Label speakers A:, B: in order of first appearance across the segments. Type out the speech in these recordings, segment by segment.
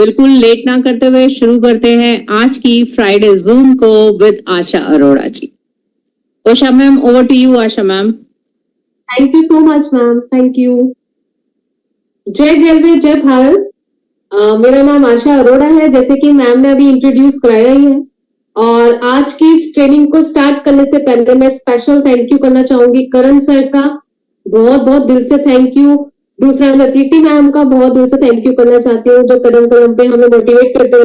A: बिल्कुल लेट ना करते हुए शुरू करते हैं आज की फ्राइडे जूम को with Asha Arora ji. Asha ma'am, over to you. Asha ma'am,
B: thank you so much ma'am, thank you. जय रेलवे, जय भारत। मेरा नाम आशा अरोड़ा है, जैसे कि मैम ने अभी इंट्रोड्यूस कराया ही है। और आज की इस ट्रेनिंग को स्टार्ट करने से पहले मैं स्पेशल थैंक यू करना चाहूंगी करण सर का, बहुत बहुत दिल से थैंक यू। दूसरा मैं प्रीति मैम का बहुत दिल से थैंक यू करना चाहती हूँ, जो कदम कदम पे हमें मोटिवेट करते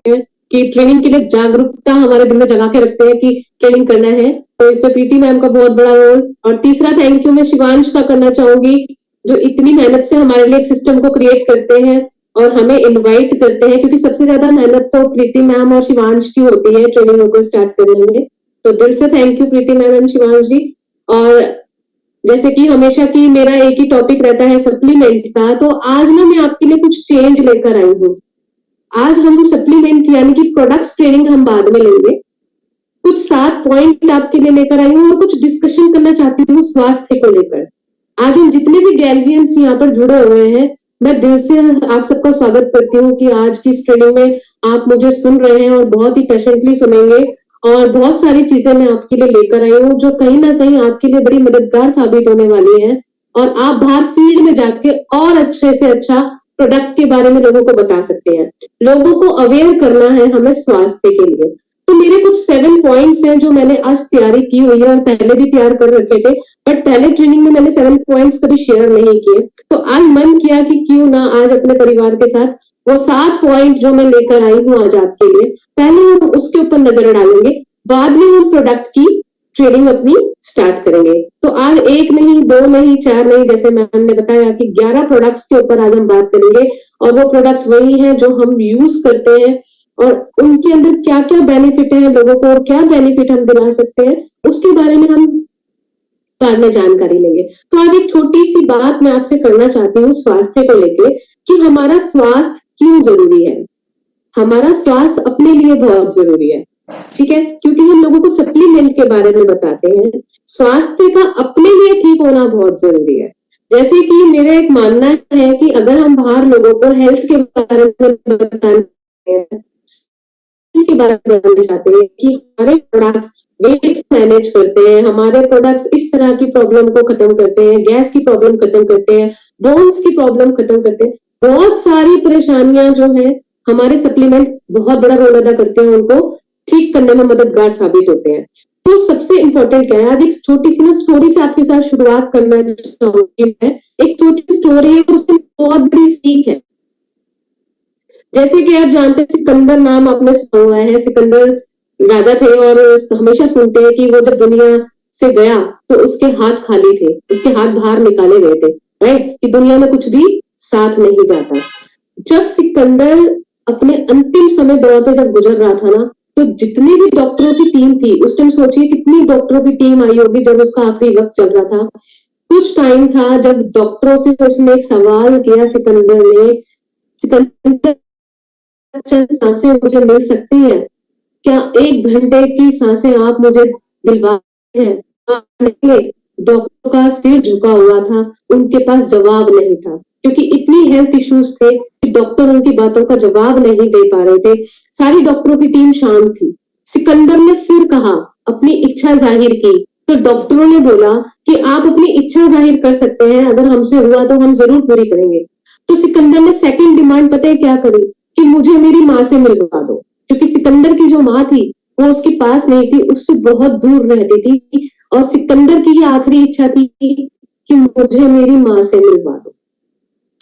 B: हैं कि ट्रेनिंग के लिए जागरूकता हमारे दिल में जगा के रखते हैं कि ट्रेनिंग करना है। तो इसमें प्रीति मैम का बहुत बड़ा रोल। और तीसरा थैंक यू मैं शिवांश का करना चाहूंगी, जो इतनी मेहनत से हमारे लिए एक सिस्टम को क्रिएट करते हैं और हमें इनवाइट करते हैं, क्योंकि सबसे ज्यादा मेहनत तो प्रीति मैम और शिवांश की होती है ट्रेनिंग को स्टार्ट करने में। तो दिल से thank you Preeti ma'am and Shivansh ji. और जैसे कि हमेशा की मेरा एक ही टॉपिक रहता है सप्लीमेंट का, तो आज ना मैं आपके लिए कुछ चेंज लेकर आई हूँ। आज हम सप्लीमेंट यानी कि प्रोडक्ट्स ट्रेनिंग हम बाद में लेंगे। कुछ 7 पॉइंट आपके लिए लेकर आई हूँ और कुछ डिस्कशन करना चाहती हूँ स्वास्थ्य को लेकर। आज हम जितने भी गैलरियंस यहाँ पर जुड़े हुए हैं, मैं दिल से आप सबका स्वागत करती हूँ कि आज की इस ट्रेनिंग में आप मुझे सुन रहे हैं और बहुत ही पेशेंटली सुनेंगे। और बहुत सारी चीजें मैं आपके लिए लेकर आई हूँ जो कहीं ना कहीं आपके लिए बड़ी मददगार साबित होने वाली है, और आप बाहर फील्ड में जाके और अच्छे से अच्छा प्रोडक्ट के बारे में लोगों को बता सकते हैं। लोगों को अवेयर करना है हमें स्वास्थ्य के लिए। तो मेरे कुछ 7 पॉइंट्स हैं जो मैंने आज तैयारी की हुई है और पहले भी तैयार कर रखे थे, बट पहले ट्रेनिंग में मैंने 7 पॉइंट्स कभी शेयर नहीं किए। तो आज मन किया कि क्यों ना आज अपने परिवार के साथ वो 7 पॉइंट जो मैं लेकर आई हूँ आज आपके लिए, पहले हम उसके ऊपर नजर डालेंगे, बाद में हम प्रोडक्ट की ट्रेनिंग अपनी स्टार्ट करेंगे। तो आज एक नहीं, दो नहीं, 4 नहीं, जैसे मैम ने बताया कि 11 प्रोडक्ट्स के ऊपर आज हम बात करेंगे। और वो प्रोडक्ट्स वही हैं जो हम यूज करते हैं और उनके अंदर क्या क्या बेनिफिट है लोगों को और क्या बेनिफिट हम दिला सकते हैं, उसके बारे में हम बाद में जानकारी लेंगे। तो आज एक छोटी सी बात मैं आपसे करना चाहती हूँ स्वास्थ्य को लेके, कि हमारा स्वास्थ्य क्यों जरूरी है। हमारा स्वास्थ्य अपने लिए बहुत जरूरी है, ठीक है, क्योंकि हम लोगों को सप्लीमेंट के बारे में बताते हैं। स्वास्थ्य का अपने लिए ठीक होना बहुत जरूरी है। जैसे कि मेरा एक मानना है कि अगर हम बाहर लोगों को हेल्थ के बारे में बताने के बारे में जानना चाहते हैं कि हमारे प्रोडक्ट्स वेट मैनेज करते हैं, हमारे प्रोडक्ट्स इस तरह की प्रॉब्लम को खत्म करते हैं, गैस की प्रॉब्लम खत्म करते हैं, बोन्स की प्रॉब्लम खत्म करते हैं, बहुत सारी परेशानियां जो है हमारे सप्लीमेंट बहुत बड़ा रोल अदा करते हैं, उनको ठीक करने में मददगार साबित होते हैं। तो सबसे इंपॉर्टेंट क्या है, आज एक छोटी सी ना स्टोरी से आपके साथ शुरुआत करना चाहूंगी मैं। एक छोटी स्टोरी है, उसमें बहुत बड़ी सीख है। जैसे कि आप जानते हैं सिकंदर नाम आपने सुना हुआ है, सिकंदर राजा थे और हमेशा सुनते हैं कि वो जब दुनिया से गया तो उसके हाथ खाली थे, उसके हाथ बाहर निकाले गए थे, राइट, कि दुनिया में कुछ भी साथ नहीं जाता। जब सिकंदर अपने अंतिम समय दौर पे जब गुजर रहा था ना, तो जितनी भी डॉक्टरों की टीम थी उस टाइम, सोचिए कितनी डॉक्टरों की टीम आई होगी जब उसका आखिरी वक्त चल रहा था। कुछ टाइम था जब डॉक्टरों से उसने एक सवाल किया सिकंदर ने, सिकंदर चंद सांसें मुझे मिल सकती हैं क्या, 1 घंटे की सांसें आप मुझे दिलवा हैं। डॉक्टर का सिर झुका हुआ था, उनके पास जवाब नहीं था, क्योंकि इतनी हेल्थ इश्यूज थे कि डॉक्टर उनकी बातों का जवाब नहीं दे पा रहे थे। सारी डॉक्टरों की टीम शांत थी। सिकंदर ने फिर कहा, अपनी इच्छा जाहिर की, तो डॉक्टरों ने बोला कि आप अपनी इच्छा जाहिर कर सकते हैं, अगर हमसे हुआ तो हम जरूर पूरी करेंगे। तो सिकंदर ने सेकंड डिमांड पता है क्या करी, कि मुझे मेरी माँ से मिलवा दो, क्योंकि सिकंदर की जो माँ थी वो उसके पास नहीं थी, उससे बहुत दूर रहती थी, और सिकंदर की ये आखिरी इच्छा थी कि मुझे मेरी माँ से मिलवा दो।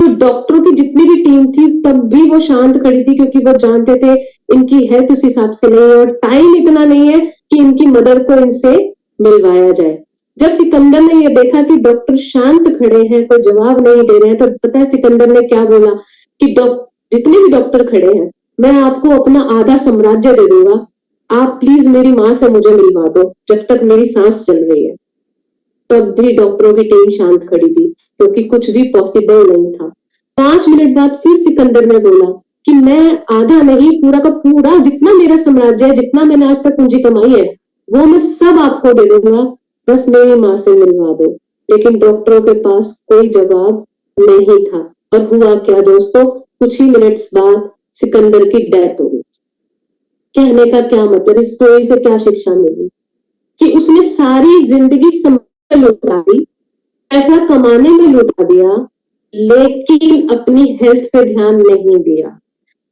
B: तो डॉक्टरों की जितनी भी टीम थी तब भी वो शांत खड़ी थी, क्योंकि वो जानते थे इनकी हेल्थ उस हिसाब से नहीं है और टाइम इतना नहीं है कि इनकी मदर को इनसे मिलवाया जाए। जब सिकंदर ने ये देखा कि डॉक्टर शांत खड़े हैं, कोई जवाब नहीं दे रहे हैं, तो पता है सिकंदर ने क्या बोला कि जितने भी डॉक्टर खड़े हैं, मैं आपको अपना आधा साम्राज्य दे दूंगा, आप प्लीज मेरी माँ से मुझे मिलवा दो जब तक मेरी सांस चल रही है। तब भी डॉक्टरों की टीम शांत खड़ी थी, क्योंकि कुछ भी पॉसिबल नहीं था। 5 मिनट बाद फिर सिकंदर ने बोला कि मैं आधा नहीं, पूरा का पूरा जितना मेरा साम्राज्य है, जितना मैंने आज तक पूंजी कमाई है, वो मैं सब आपको दे दूंगा, बस मेरी माँ से मिलवा दो। लेकिन डॉक्टरों के पास कोई जवाब नहीं था। और हुआ क्या दोस्तों, कुछ ही मिनट्स बाद सिकंदर की डेथ हो गई। कहने का क्या मतलब, इस स्टोरी से क्या शिक्षा मिली कि उसने सारी जिंदगी समय लुटा दी, पैसा कमाने में लुटा दिया, लेकिन अपनी हेल्थ पे ध्यान नहीं दिया,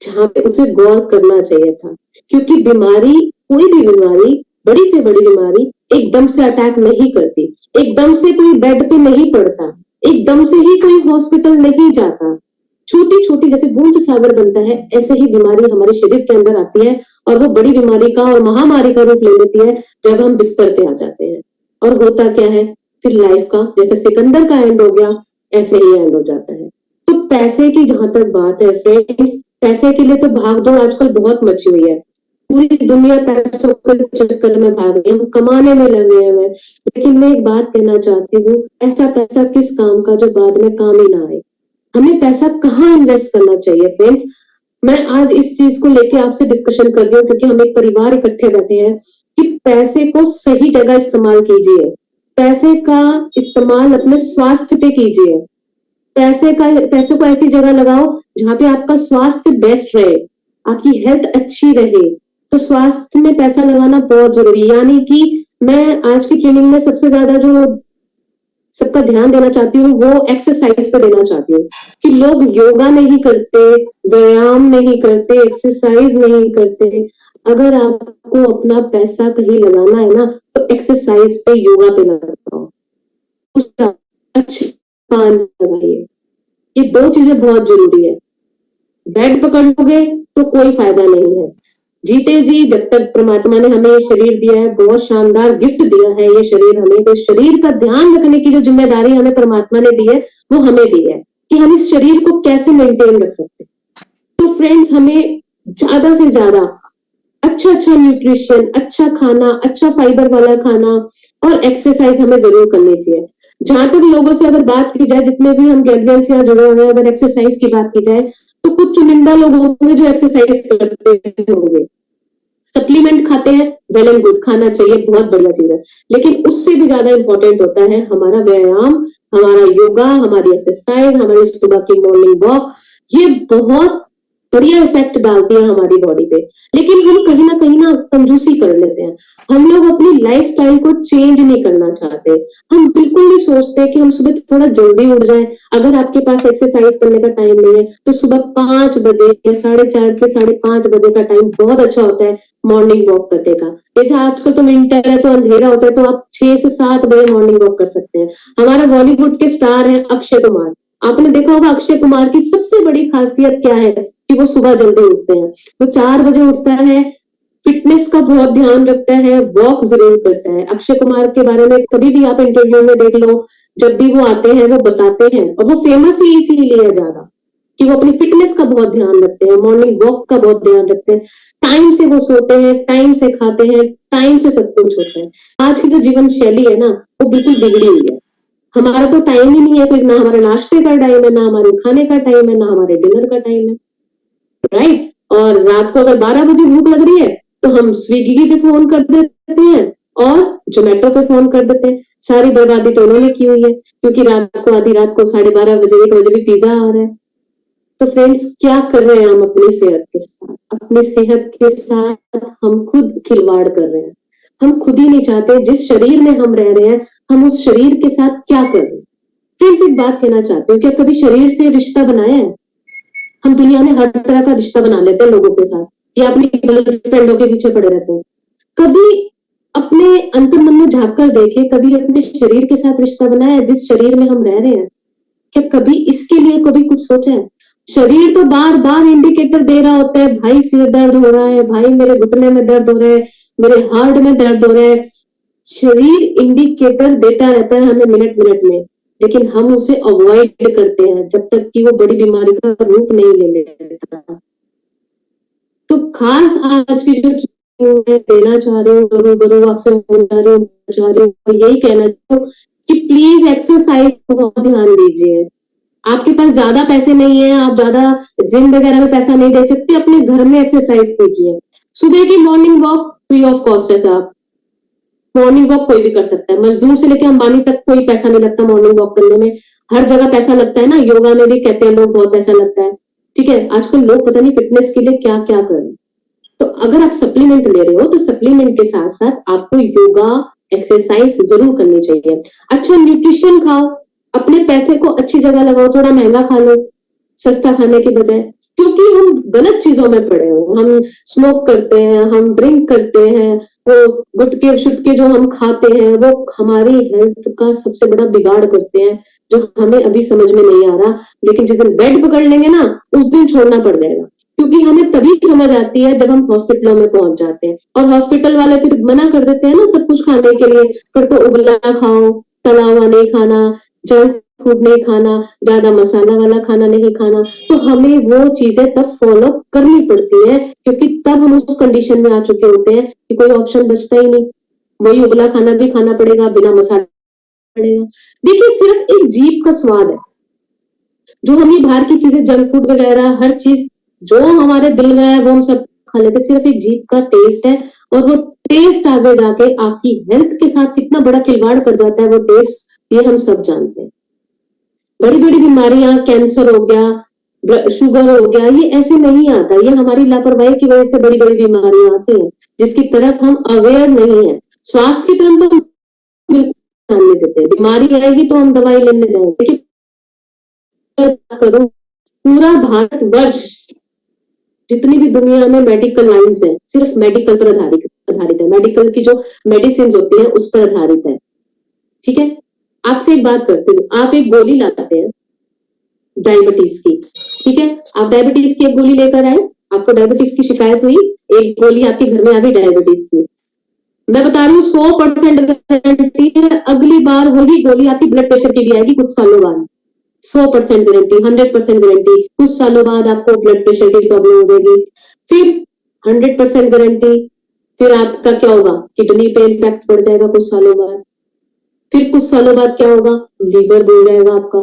B: जहां पे उसे गौर करना चाहिए था। क्योंकि बीमारी, कोई भी बीमारी, बड़ी से बड़ी बीमारी एकदम से अटैक नहीं करती, एकदम से कोई बेड पे नहीं पड़ता, एकदम से ही कोई हॉस्पिटल नहीं जाता। छोटी छोटी जैसे बूंद से सागर बनता है, ऐसे ही बीमारी हमारे शरीर के अंदर आती है और वो बड़ी बीमारी का और महामारी का रूप ले लेती है जब हम बिस्तर पे आ जाते हैं। और होता क्या है फिर, लाइफ का जैसे सिकंदर का एंड हो गया, ऐसे ही एंड हो जाता है। तो पैसे की जहां तक बात है फ्रेंड्स, पैसे के लिए तो भागदौड़ आजकल बहुत मची हुई है, पूरी दुनिया पैसों के चक्कर में भाग रही है, हम कमाने में लगे हुए हैं। लेकिन मैं एक बात कहना चाहती हूँ, ऐसा पैसा किस काम का जो बाद में काम ही ना आए। हमें पैसा कहाँ इन्वेस्ट करना चाहिए फ्रेंड्स। मैं आज इस चीज को लेके आपसे डिस्कशन कर रही हूँ क्योंकि हम एक परिवार इकट्ठे बैठे हैं कि पैसे को सही जगह इस्तेमाल कीजिए, पैसे का इस्तेमाल अपने स्वास्थ्य पे कीजिए, पैसे को ऐसी जगह लगाओ जहां पे आपका स्वास्थ्य बेस्ट रहे, आपकी हेल्थ अच्छी रहे। तो स्वास्थ्य में पैसा लगाना बहुत जरूरी है। यानी कि मैं आज की ट्रेनिंग में सबसे ज्यादा जो सबका ध्यान देना चाहती हूँ वो एक्सरसाइज पर देना चाहती हूँ कि लोग योगा नहीं करते, व्यायाम नहीं करते, एक्सरसाइज नहीं करते। अगर आपको अपना पैसा कहीं लगाना है ना तो एक्सरसाइज पे, योगा पे लगाओ, अच्छे पान लगाइए। ये दो चीजें बहुत जरूरी है। बेड पकड़ लोगे तो कोई फायदा नहीं है। जीते जी जब तक परमात्मा ने हमें ये शरीर दिया है, बहुत शानदार गिफ्ट दिया है ये शरीर हमें, तो शरीर का ध्यान रखने की जो जिम्मेदारी हमें परमात्मा ने दी है वो हमें दी है कि हम इस शरीर को कैसे मेंटेन रख सकते हैं। तो फ्रेंड्स, हमें ज्यादा से ज्यादा अच्छा अच्छा न्यूट्रिशन, अच्छा खाना, अच्छा फाइबर वाला खाना और एक्सरसाइज हमें जरूर करनी चाहिए। जहां तक लोगों से अगर बात की जाए, जितने भी हम गैलरियन से जुड़े हुए हैं, अगर एक्सरसाइज की बात की जाए तो कुछ चुनिंदा लोग होंगे जो एक्सरसाइज करते होंगे, सप्लीमेंट खाते हैं, वेल एंड गुड, खाना चाहिए, बहुत बढ़िया चीज है। लेकिन उससे भी ज्यादा इंपॉर्टेंट होता है हमारा व्यायाम, हमारा योगा, हमारी एक्सरसाइज, हमारी सुबह की मॉर्निंग वॉक। ये बहुत बढ़िया इफेक्ट डालती है हमारी बॉडी पे। लेकिन हम कहीं ना कंजूसी कर लेते हैं, हम लोग अपनी लाइफस्टाइल को चेंज नहीं करना चाहते। हम बिल्कुल नहीं सोचते कि हम सुबह थोड़ा जल्दी उठ जाएं। अगर आपके पास एक्सरसाइज करने का टाइम नहीं है तो सुबह 5 बजे या 4:30 से 5:30 बजे का टाइम बहुत अच्छा होता है मॉर्निंग वॉक करने का। जैसे आजकल तो विंटर है तो अंधेरा होता है, तो आप 6 से 7 बजे मॉर्निंग वॉक कर सकते हैं। हमारे बॉलीवुड के स्टार है अक्षय कुमार, आपने देखा होगा अक्षय कुमार की सबसे बड़ी खासियत क्या है कि वो सुबह जल्दी उठते हैं। वो 4 बजे उठता है, फिटनेस का बहुत ध्यान रखता है, वॉक जरूर करता है। अक्षय कुमार के बारे में कभी भी आप इंटरव्यू में देख लो, जब भी वो आते हैं वो बताते हैं, और वो फेमस ही इसीलिए है ज्यादा कि वो अपनी फिटनेस का बहुत ध्यान रखते हैं, मॉर्निंग वॉक का बहुत ध्यान रखते हैं, टाइम से वो सोते हैं, टाइम से खाते हैं, टाइम से सब कुछ होता है। आज की जो जीवन शैली है ना वो बिल्कुल बिगड़ी हुई है। हमारा तो टाइम ही नहीं है, कोई ना हमारे नाश्ते का टाइम है, ना हमारे खाने का टाइम है, ना हमारे डिनर का टाइम है, राइट। और रात को अगर 12 बजे भूख लग रही है तो हम स्विगी पे फोन कर देते हैं और जोमेटो पे फोन कर देते हैं। सारी बर्बादी तो उन्होंने की हुई है क्योंकि रात को, आधी रात को, 12:30 बजे, 1 बजे भी पिज्जा आ रहा है। तो फ्रेंड्स, क्या कर रहे हैं हम अपनी सेहत के साथ? अपनी सेहत के साथ हम खुद खिलवाड़ कर रहे हैं। हम खुद ही नहीं चाहते जिस शरीर में हम रह रहे हैं हम उस शरीर के साथ क्या कर रहे हैं। फ्रेंड्स, एक बात कहना चाहती हूँ, क्या कभी शरीर से रिश्ता बनाया है? हम दुनिया में हर तरह का रिश्ता बना लेते हैं लोगों के साथ, या अपनी गर्लफ्रेंडों के पीछे पड़े रहते हैं। कभी अपने अंतर मन में झांक कर देखे, कभी अपने शरीर के साथ रिश्ता बनाया है जिस शरीर में हम रह रहे हैं? क्या कभी इसके लिए कभी कुछ सोचा है? शरीर तो बार बार इंडिकेटर दे रहा होता है, भाई सिर दर्द हो रहा है, भाई मेरे घुटने में दर्द हो रहा है, मेरे हार्ट में दर्द हो रहा है। शरीर इंडिकेटर देता रहता है हमें मिनट मिनट में, लेकिन हम उसे अवॉइड करते हैं जब तक कि वो बड़ी बीमारी का रूप नहीं ले लेता। तो खास आज की जो मैं देना चाह रही हूँ, आपसे चाह रही हूँ, यही कहना चाहती हूँ कि प्लीज एक्सरसाइज को ध्यान दीजिए। आपके पास ज्यादा पैसे नहीं है, आप ज्यादा जिम वगैरह में पैसा नहीं दे सकते, अपने घर में एक्सरसाइज कीजिए। सुबह की morning walk free of cost है साहब, मॉर्निंग वॉक कोई भी कर सकता है, मजदूर से लेकर अंबानी तक कोई पैसा नहीं लगता मॉर्निंग वॉक करने में। हर जगह पैसा लगता है ना, योगा में भी कहते हैं लोग बहुत पैसा लगता है। ठीक है, आजकल लोग पता नहीं फिटनेस के लिए क्या क्या कर रहे हैं। तो अगर आप सप्लीमेंट ले रहे हो तो सप्लीमेंट के साथ साथ आपको योगा एक्सरसाइज जरूर करनी चाहिए। अच्छा न्यूट्रिशन खाओ, अपने पैसे को अच्छी जगह लगाओ, थोड़ा महंगा खा लो सस्ता खाने के बजाय, क्योंकि हम गलत चीजों में पड़े हो, हम स्मोक करते हैं, हम ड्रिंक करते हैं, वो गुटके शुटके जो हम खाते हैं वो हमारी हेल्थ का सबसे बड़ा बिगाड़ करते हैं, जो हमें अभी समझ में नहीं आ रहा, लेकिन जिस दिन बेड पकड़ लेंगे ना उस दिन छोड़ना पड़ जाएगा, क्योंकि हमें तभी समझ आती है जब हम हॉस्पिटलों में पहुंच जाते हैं, और हॉस्पिटल वाले फिर मना कर देते हैं ना सब कुछ खाने के लिए, फिर तो उबला खाओ, तला हुआ नहीं खाना, जंक फूड नहीं खाना, ज्यादा मसाला वाला खाना नहीं खाना, तो हमें वो चीजें तब फॉलो करनी पड़ती है, क्योंकि तब हम उस कंडीशन में आ चुके होते हैं कि कोई ऑप्शन बचता ही नहीं, वही उबला खाना भी खाना पड़ेगा, बिना मसाले पड़ेगा। देखिए सिर्फ एक जीभ का स्वाद है, जो हम ये बाहर की चीजें जंक फूड वगैरह हर चीज जो हमारे दिल में है वो हम सब खा लेते, सिर्फ एक जीभ का टेस्ट है, और वो टेस्ट आगे जाके आपकी हेल्थ के साथ कितना बड़ा खिलवाड़ कर जाता है वो टेस्ट, ये हम सब जानते हैं। बड़ी बड़ी बीमारियां, कैंसर हो गया, शुगर हो गया, ये ऐसे नहीं आता, ये हमारी लापरवाही की वजह से बड़ी बड़ी बीमारियां आती हैं, जिसकी तरफ हम अवेयर नहीं है। स्वास्थ्य की तरफ तो बिल्कुल ध्यान नहीं देते, बीमारी आएगी तो हम दवाई लेने जाएंगे। करूं पूरा भारतवर्ष जितनी भी दुनिया में मेडिकल लाइंस है सिर्फ मेडिकल पर आधारित है, मेडिकल की जो मेडिसिन होती है उस पर आधारित है। ठीक है, आपसे एक बात करती हूँ, आप एक गोली लाते हैं डायबिटीज की, ठीक है, आप डायबिटीज की एक गोली लेकर आए, आपको डायबिटीज की शिकायत हुई, एक गोली आपके घर में आ गई डायबिटीज की, मैं बता रही हूँ 100% गारंटी है अगली बार वही गोली आपकी ब्लड प्रेशर की भी आएगी कुछ सालों बाद, 100% गारंटी, 100% गारंटी, कुछ सालों बाद आपको ब्लड प्रेशर की प्रॉब्लम हो जाएगी, फिर 100% गारंटी, फिर आपका क्या होगा, किडनी पे इम्पैक्ट पड़ जाएगा कुछ सालों बाद, फिर कुछ सालों बाद क्या होगा, लीवर बोल जाएगा आपका,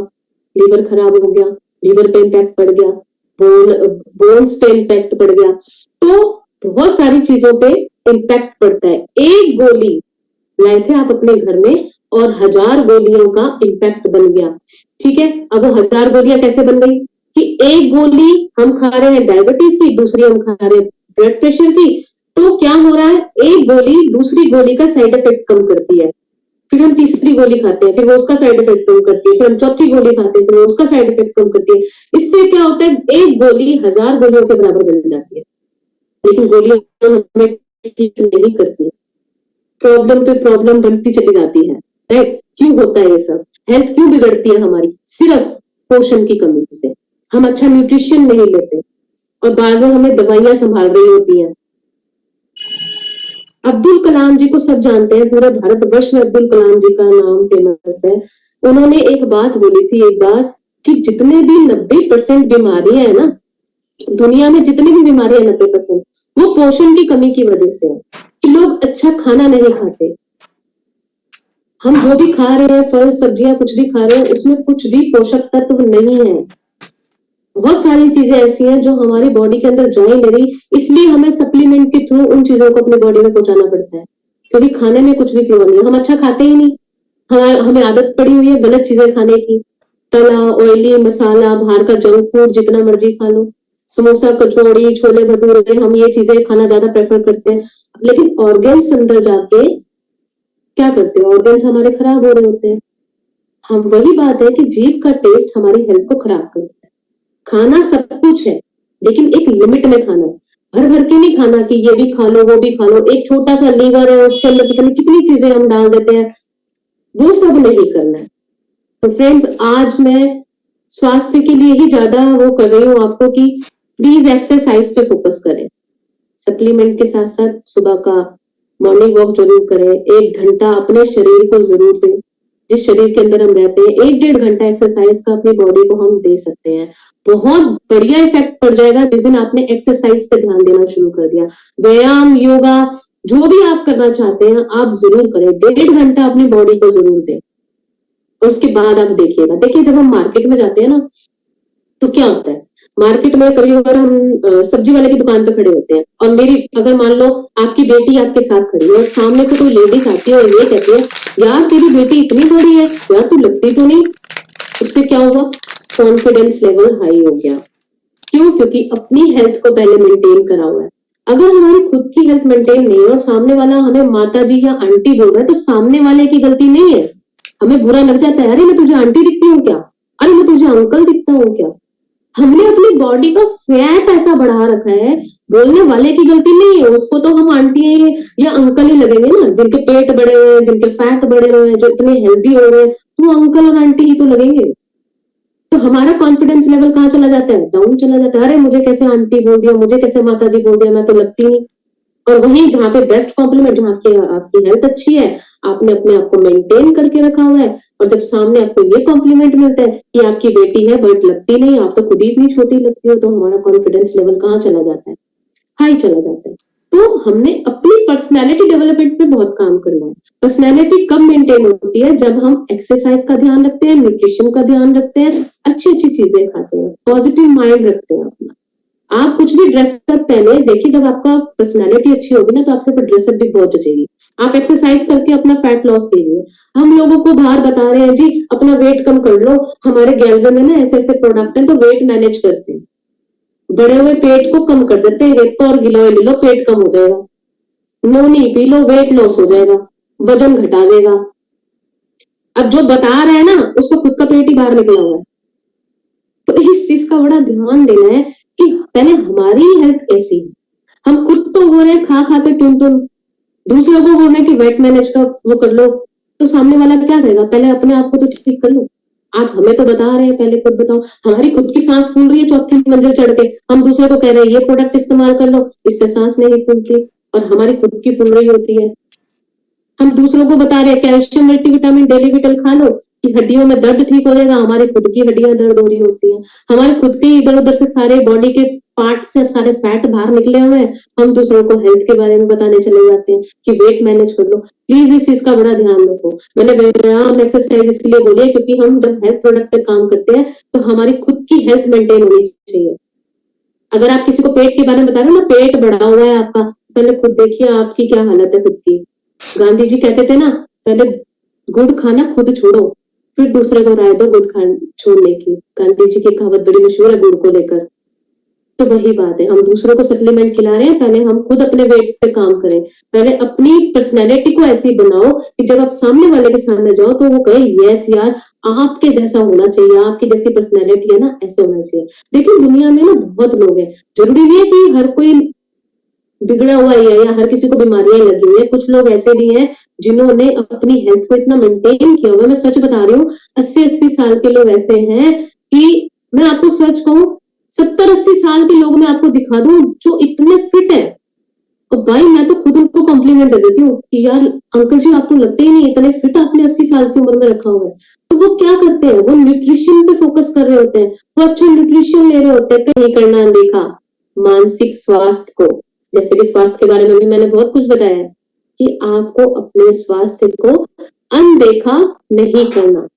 B: लीवर खराब हो गया, लीवर पे इम्पैक्ट पड़ गया, बोन्स पे इम्पैक्ट पड़ गया, तो बहुत सारी चीजों पे इम्पैक्ट पड़ता है। एक गोली लाए थे आप अपने घर में और 1000 गोलियों का इम्पैक्ट बन गया, ठीक है, अब वो 1000 गोलियां कैसे बन गई कि एक गोली हम खा रहे हैं डायबिटीज की, दूसरी हम खा रहे हैं ब्लड प्रेशर की, तो क्या हो रहा है, एक गोली दूसरी गोली का साइड इफेक्ट कम करती है, फिर हम तीसरी गोली खाते हैं, फिर वो उसका साइड इफेक्ट कम करती है, फिर हम चौथी गोली खाते हैं, फिर वो उसका साइड इफेक्ट कम करती है, इससे क्या होता है एक गोली 1000 गोलियों के बराबर बन जाती है, लेकिन गोलियां हमें ठीक नहीं करती, प्रॉब्लम पे प्रॉब्लम बनती चली जाती है, राइट, क्यों होता है ये सब, हेल्थ क्यों बिगड़ती है हमारी, सिर्फ पोषण की कमी से, हम अच्छा न्यूट्रिशन नहीं लेते और बाद में हमें दवाइयां संभाल रही होती हैं। अब्दुल कलाम जी को सब जानते हैं, पूरे भारतवर्ष में अब्दुल कलाम जी का नाम फेमस है, उन्होंने एक बात बोली थी एक बार कि जितने भी 90% बीमारियां है ना दुनिया में, जितनी भी बीमारियां 90% वो पोषण की कमी की वजह से है, कि लोग अच्छा खाना नहीं खाते, हम जो भी खा रहे हैं फल सब्जियां कुछ भी खा रहे हैं उसमें कुछ भी पोषक तत्व नहीं है, बहुत सारी चीजें ऐसी हैं जो हमारी बॉडी के अंदर जा ही नहीं रही, इसलिए हमें सप्लीमेंट के थ्रू उन चीजों को अपनी बॉडी में पहुंचाना पड़ता है, क्योंकि खाने में कुछ भी फ्लो नहीं है, हम अच्छा खाते ही नहीं, हमें आदत पड़ी हुई है गलत चीजें खाने की, तला ऑयली मसाला बाहर का जंक फूड जितना मर्जी खा लो, समोसा कचौड़ी छोले भटूरे, हम ये चीजें खाना ज्यादा प्रेफर करते हैं, लेकिन ऑर्गेन्स अंदर जाके क्या करते हैं, ऑर्गेन्स हमारे खराब हो रहे होते हैं। हम वही बात है कि जीभ का टेस्ट हमारी हेल्थ को खराब करता है, खाना सब कुछ है लेकिन एक लिमिट में खाना है, भर भर के नहीं खाना कि ये भी खा लो वो भी खा लो, एक छोटा सा लीवर है उसके अंदर पता नहीं कितनी चीजें हम डाल देते हैं, वो सब नहीं करना है। तो फ्रेंड्स आज मैं स्वास्थ्य के लिए ही ज्यादा वो कर रही हूँ आपको कि प्लीज एक्सरसाइज पे फोकस करें, सप्लीमेंट के साथ साथ सुबह का मॉर्निंग वॉक जरूर करें, 1 घंटा अपने शरीर को जरूर दें, जिस शरीर के अंदर हम रहते हैं 1-1.5 घंटा एक्सरसाइज का अपनी बॉडी को हम दे सकते हैं, बहुत बढ़िया इफेक्ट पड़ जाएगा जिस दिन आपने एक्सरसाइज पे ध्यान देना शुरू कर दिया, व्यायाम योगा जो भी आप करना चाहते हैं आप जरूर करें, 1.5 घंटा अपनी बॉडी को जरूर दें, और उसके बाद आप देखिएगा। देखिए जब हम मार्केट में जाते हैं ना तो क्या होता है, मार्केट में कभी अगर हम सब्जी वाले की दुकान पे खड़े होते हैं और मेरी अगर मान लो आपकी बेटी आपके साथ खड़ी है और सामने से कोई लेडीज आती है और ये कहती है यार तेरी बेटी इतनी बड़ी है यार तू लगती तो नहीं, उससे क्या होगा, कॉन्फिडेंस लेवल हाई हो गया, क्यों? क्योंकि अपनी हेल्थ को पहले मेंटेन करा हुआ है। अगर हमारी खुद की हेल्थ मेंटेन नहीं है और सामने वाला हमें माता जी या आंटी बोल रहा है, तो सामने वाले की गलती नहीं है। हमें बुरा लग जाता है, अरे मैं तुझे आंटी दिखती हूँ क्या? अरे मैं तुझे अंकल दिखता हूँ क्या? हमने अपनी बॉडी का फैट ऐसा बढ़ा रखा है, बोलने वाले की गलती नहीं है। उसको तो हम आंटी या अंकल ही लगेंगे ना, जिनके पेट बड़े हुए हैं, जिनके फैट बड़े हुए हैं, जो इतने हेल्दी हो रहे हैं, तो अंकल और आंटी ही तो लगेंगे। तो हमारा कॉन्फिडेंस लेवल कहाँ चला जाता है? डाउन चला जाता है। अरे मुझे कैसे आंटी बोल दिया, मुझे कैसे माता जी बोल दिया, मैं तो लगती नहीं। और वहीं जहाँ पे बेस्ट कॉम्प्लीमेंट, जहाँ की आपकी हेल्थ अच्छी है, आपने अपने आप को मेंटेन करके रखा हुआ है, और जब सामने आपको ये कॉम्प्लीमेंट मिलता है कि आपकी बेटी है बट लगती नहीं, आप तो खुद ही इतनी छोटी लगती हो, तो हमारा कॉन्फिडेंस लेवल कहाँ चला जाता है? हाई चला जाता है। तो हमने अपनी पर्सनैलिटी डेवलपमेंट पे बहुत काम करना है। पर्सनैलिटी कब मेंटेन होती है? जब हम एक्सरसाइज का ध्यान रखते हैं, न्यूट्रिशन का ध्यान रखते हैं, अच्छी अच्छी चीजें खाते हैं, पॉजिटिव माइंड रखते हैं अपना। आप कुछ भी ड्रेसअप पहने, देखिए जब आपका पर्सनालिटी अच्छी होगी ना, तो आपके ऊपर ड्रेसअप भी बहुत जचेगी। आप एक्सरसाइज करके अपना फैट लॉस कीजिए। हम लोगों को बाहर बता रहे हैं जी अपना वेट कम कर लो, हमारे गैलवे में ना ऐसे ऐसे प्रोडक्ट हैं तो वेट मैनेज करते हैं, बड़े हुए पेट को कम कर देते हैं। रेपो और गिलोय ले लो, पेट कम हो जाएगा। नोनी पी लो, वेट लॉस हो जाएगा, वजन घटा देगा। अब जो बता रहे हैं ना, उसको खुद का पेट ही बाहर निकला हुआ है। तो इस चीज का बड़ा ध्यान देना है कि पहले हमारी हेल्थ कैसी है। हम खुद तो हो रहे हैं खा खा के टुन टुन, दूसरों को बोल रहे हैं कि वेट मैनेज का वो कर लो, तो सामने वाला क्या करेगा? पहले अपने आप को तो ठीक कर लो। आप हमें तो बता रहे हैं, पहले खुद बताओ। हमारी खुद की सांस फूल रही है चौथी मंजिल चढ़ के, हम दूसरे को कह रहे हैं ये प्रोडक्ट इस्तेमाल कर लो, इससे सांस नहीं फूलती, और हमारी खुद की फूल रही होती है। हम दूसरों को बता रहे हैं कैल्शियम मल्टीविटामिन डेली विटल खा लो कि हड्डियों में दर्द ठीक हो जाएगा, हमारी खुद की हड्डियां दर्द हो रही होती है। हमारे खुद के इधर उधर से सारे बॉडी के पार्ट से सारे फैट बाहर निकले हुए हैं, हम दूसरों को हेल्थ के बारे में बताने चले जाते हैं कि वेट मैनेज कर लो। प्लीज इस चीज का बड़ा ध्यान रखो। मैंने व्यायाम एक्सरसाइज इसलिए बोली है क्योंकि हम जब हेल्थ प्रोडक्ट पे काम करते हैं तो हमारी खुद की हेल्थ मेंटेन होनी चाहिए। अगर आप किसी को पेट के बारे में बता रहे हो ना, पेट बढ़ा हुआ है आपका, पहले खुद देखिए आपकी क्या हालत है खुद की। गांधी जी कहते थे ना, पहले गुड़ खाना खुद छोड़ो, फिर दूसरे को राय दो गुड़ खाने छोड़ने की। गांधी जी की कहावत बड़ी मशहूर है गुड़ को लेकर। तो वही बात है, हम दूसरों को सप्लीमेंट खिला रहे हैं, पहले हम खुद अपने वेट पे काम करें। पहले अपनी पर्सनैलिटी को ऐसी बनाओ कि जब आप सामने वाले के सामने जाओ तो वो कहे यस यार, आपके जैसा होना चाहिए, आपकी जैसी पर्सनैलिटी है ना, ऐसे होना चाहिए। देखिए दुनिया में ना बहुत लोग हैं, जरूरी नहीं है कि हर कोई बिगड़ा हुआ ही है या हर किसी को बीमारियां लगी हुई है। कुछ लोग ऐसे भी हैं जिन्होंने अपनी हेल्थ को इतना मेंटेन किया हुआ है। मैं सच बता रही हूँ, 80-80 साल के लोग ऐसे हैं कि मैं आपको सच कहूँ, 70-80 साल के लोग मैं आपको दिखा दूं जो इतने फिट है, और भाई मैं तो खुद उनको कॉम्प्लीमेंट दे देती हूँ कि यार अंकल जी आप तो लगते ही नहीं, इतने फिट आपने 80 साल की उम्र में रखा हुआ है। तो वो क्या करते हैं? वो न्यूट्रिशन पे फोकस कर रहे होते हैं, वो अच्छा न्यूट्रिशन ले रहे होते हैं। कहीं करना देखा मानसिक स्वास्थ्य को, जैसे कि स्वास्थ्य के बारे में भी मैंने बहुत कुछ बताया है कि आपको अपने स्वास्थ्य को अनदेखा नहीं करना,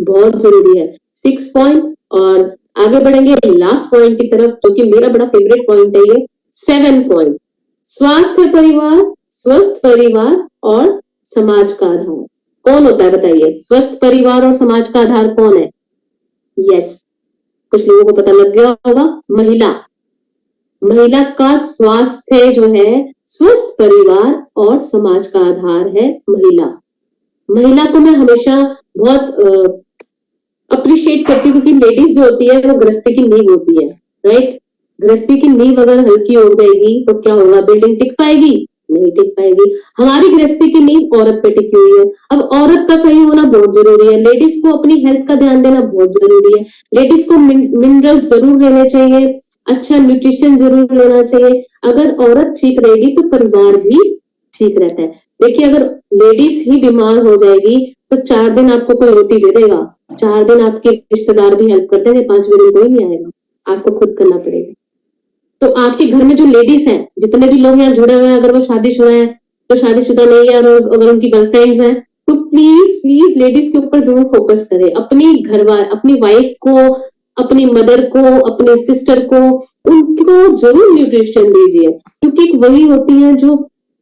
B: बहुत जरूरी है। 6 पॉइंट, और आगे बढ़ेंगे लास्ट पॉइंट की तरफ, जो कि मेरा बड़ा फेवरेट पॉइंट है, ये 7 पॉइंट। स्वास्थ्य परिवार, स्वस्थ परिवार और समाज का आधार कौन होता है? बताइए, स्वस्थ परिवार और समाज का आधार कौन है? यस, कुछ लोगों को पता लग गया होगा, महिला। महिला का स्वास्थ्य जो है, स्वस्थ परिवार और समाज का आधार है महिला। महिला को मैं हमेशा बहुत अप्रिशिएट करती हूँ, क्योंकि लेडीज जो होती है वो गृहस्थी की नींव होती है, राइट? गृहस्थी की नींव अगर हल्की हो जाएगी तो क्या होगा? बिल्डिंग टिक पाएगी? नहीं टिक पाएगी। हमारी गृहस्थी की नींव औरत पे टिकी हुई है। अब औरत का सही होना बहुत जरूरी है, लेडीज को अपनी हेल्थ का ध्यान देना बहुत जरूरी है। लेडीज को मिनरल्स जरूर लेने चाहिए, अच्छा न्यूट्रिशन जरूर लेना चाहिए। अगर औरत ठीक रहेगी तो परिवार भी ठीक रहता है। देखिए अगर लेडीज ही बीमार हो जाएगी तो 4 दिन आपको कोई रोटी दे देगा, 4 दिन आपके रिश्तेदार भी हेल्प कर देंगे, 5वें दिन कोई नहीं आएगा, आपको खुद करना पड़ेगा। तो आपके घर में जो लेडीज हैं, जितने भी लोग यहाँ जुड़े हुए हैं, अगर वो शादीशुदा हैं, तो शादीशुदा नहीं है, और अगर उनकी गर्लफ्रेंड्स हैं, तो प्लीज प्लीज लेडीज के ऊपर जरूर फोकस करें। अपनी अपनी वाइफ को, अपनी मदर को, अपने सिस्टर को, उनको जरूर न्यूट्रिशन दीजिए, क्योंकि वही होती है जो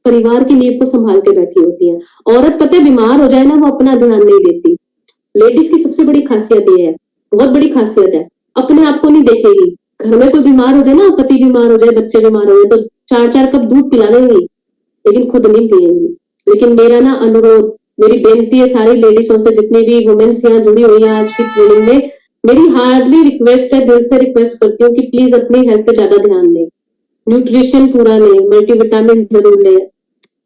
B: परिवार की नींव को संभाल के बैठी होती है। औरत पता है बीमार हो जाए ना, वो अपना ध्यान नहीं देती। लेडीज की सबसे बड़ी खासियत ये है, बहुत बड़ी खासियत है, अपने आप को नहीं देखेगी, घर में कोई बीमार हो जाए ना, पति बीमार हो जाए, बच्चे बीमार हो जाए, तो 4-4 कप दूध पिला देंगी, लेकिन खुद नहीं पिएंगी। लेकिन मेरा ना अनुरोध, मेरी बेनती है सारी लेडीजों से, जितनी भी वुमेन्स यहाँ जुड़ी हुई है आज की ट्रेनिंग में, मेरी हार्डली रिक्वेस्ट है, दिल से रिक्वेस्ट करती हूँ कि प्लीज अपनी हेल्थ पे ज्यादा ध्यान दें, न्यूट्रिशन पूरा लें, मल्टीविटामिन जरूर लें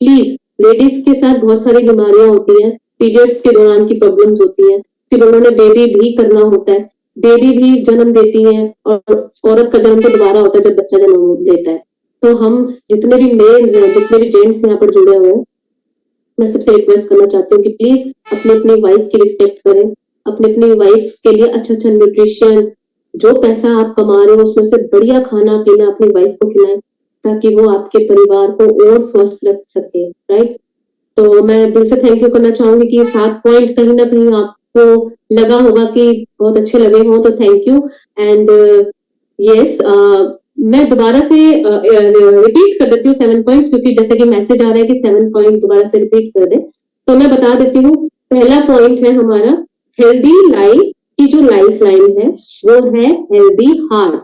B: प्लीज। लेडीज के साथ बहुत सारी बीमारियां होती हैं, पीरियड्स के दौरान की प्रॉब्लम्स होती हैं, फिर उन्होंने बेबी भी करना होता है, बेबी भी जन्म देती है, और औरत का जन्म तो दोबारा होता है जब बच्चा जन्म देता है। तो हम जितने भी मेल्स हैं, जितने भी जेंट्स यहाँ पर जुड़े हुए हैं, मैं सबसे रिक्वेस्ट करना चाहती हूँ कि प्लीज अपनी अपनी वाइफ की रिस्पेक्ट करें, अपनी अपनी वाइफ के लिए अच्छा अच्छा न्यूट्रिशन, जो पैसा आप कमा रहे हो उसमें से बढ़िया खाना पीना अपनी वाइफ को खिलाएं, ताकि वो आपके परिवार को और स्वस्थ रख सके, राइट। तो मैं दिल से थैंक यू करना चाहूंगी कि 7 पॉइंट कहीं ना कहीं आपको लगा होगा कि बहुत अच्छे लगे हों, तो थैंक यू। एंड यस, मैं दोबारा से रिपीट कर देती हूँ 7 पॉइंट, क्योंकि जैसे कि मैसेज आ रहा है कि 7 पॉइंट दोबारा से रिपीट कर दे, तो मैं बता देती हूँ। पहला पॉइंट है हमारा हेल्दी लाइफ की जो लाइफ लाइन है वो है healthy heart,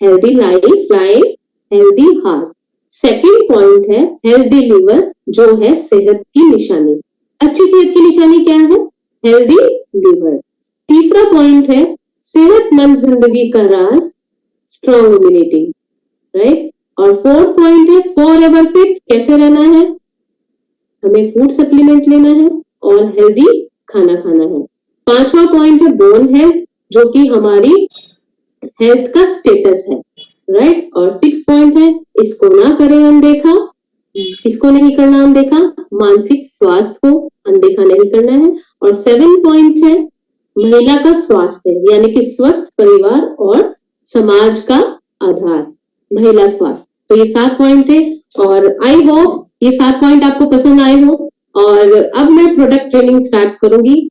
B: healthy life line, healthy heart. Second point है हेल्दी लिवर, जो है सेहत की निशानी। अच्छी सेहत की निशानी क्या है? Healthy liver. तीसरा पॉइंट है सेहतमंद जिंदगी का राज, स्ट्रॉन्ग इम्यूनिटी, राइट। और फोर्थ पॉइंट है फॉर एवर फिट, कैसे रहना है? हमें फूड सप्लीमेंट लेना है और हेल्दी खाना खाना है। पांचवा पॉइंट है बोन हेल्थ, जो कि हमारी हेल्थ का स्टेटस है, राइट। और 6 पॉइंट है इसको ना करें अनदेखा, किसको नहीं करना अनदेखा? मानसिक स्वास्थ्य को अनदेखा नहीं करना है। और 7 पॉइंट है महिला का स्वास्थ्य, यानी कि स्वस्थ परिवार और समाज का आधार, महिला स्वास्थ्य। तो ये 7 पॉइंट थे, और आई होप ये 7 पॉइंट आपको पसंद आए हो। और अब मैं प्रोडक्ट ट्रेनिंग स्टार्ट करूंगी,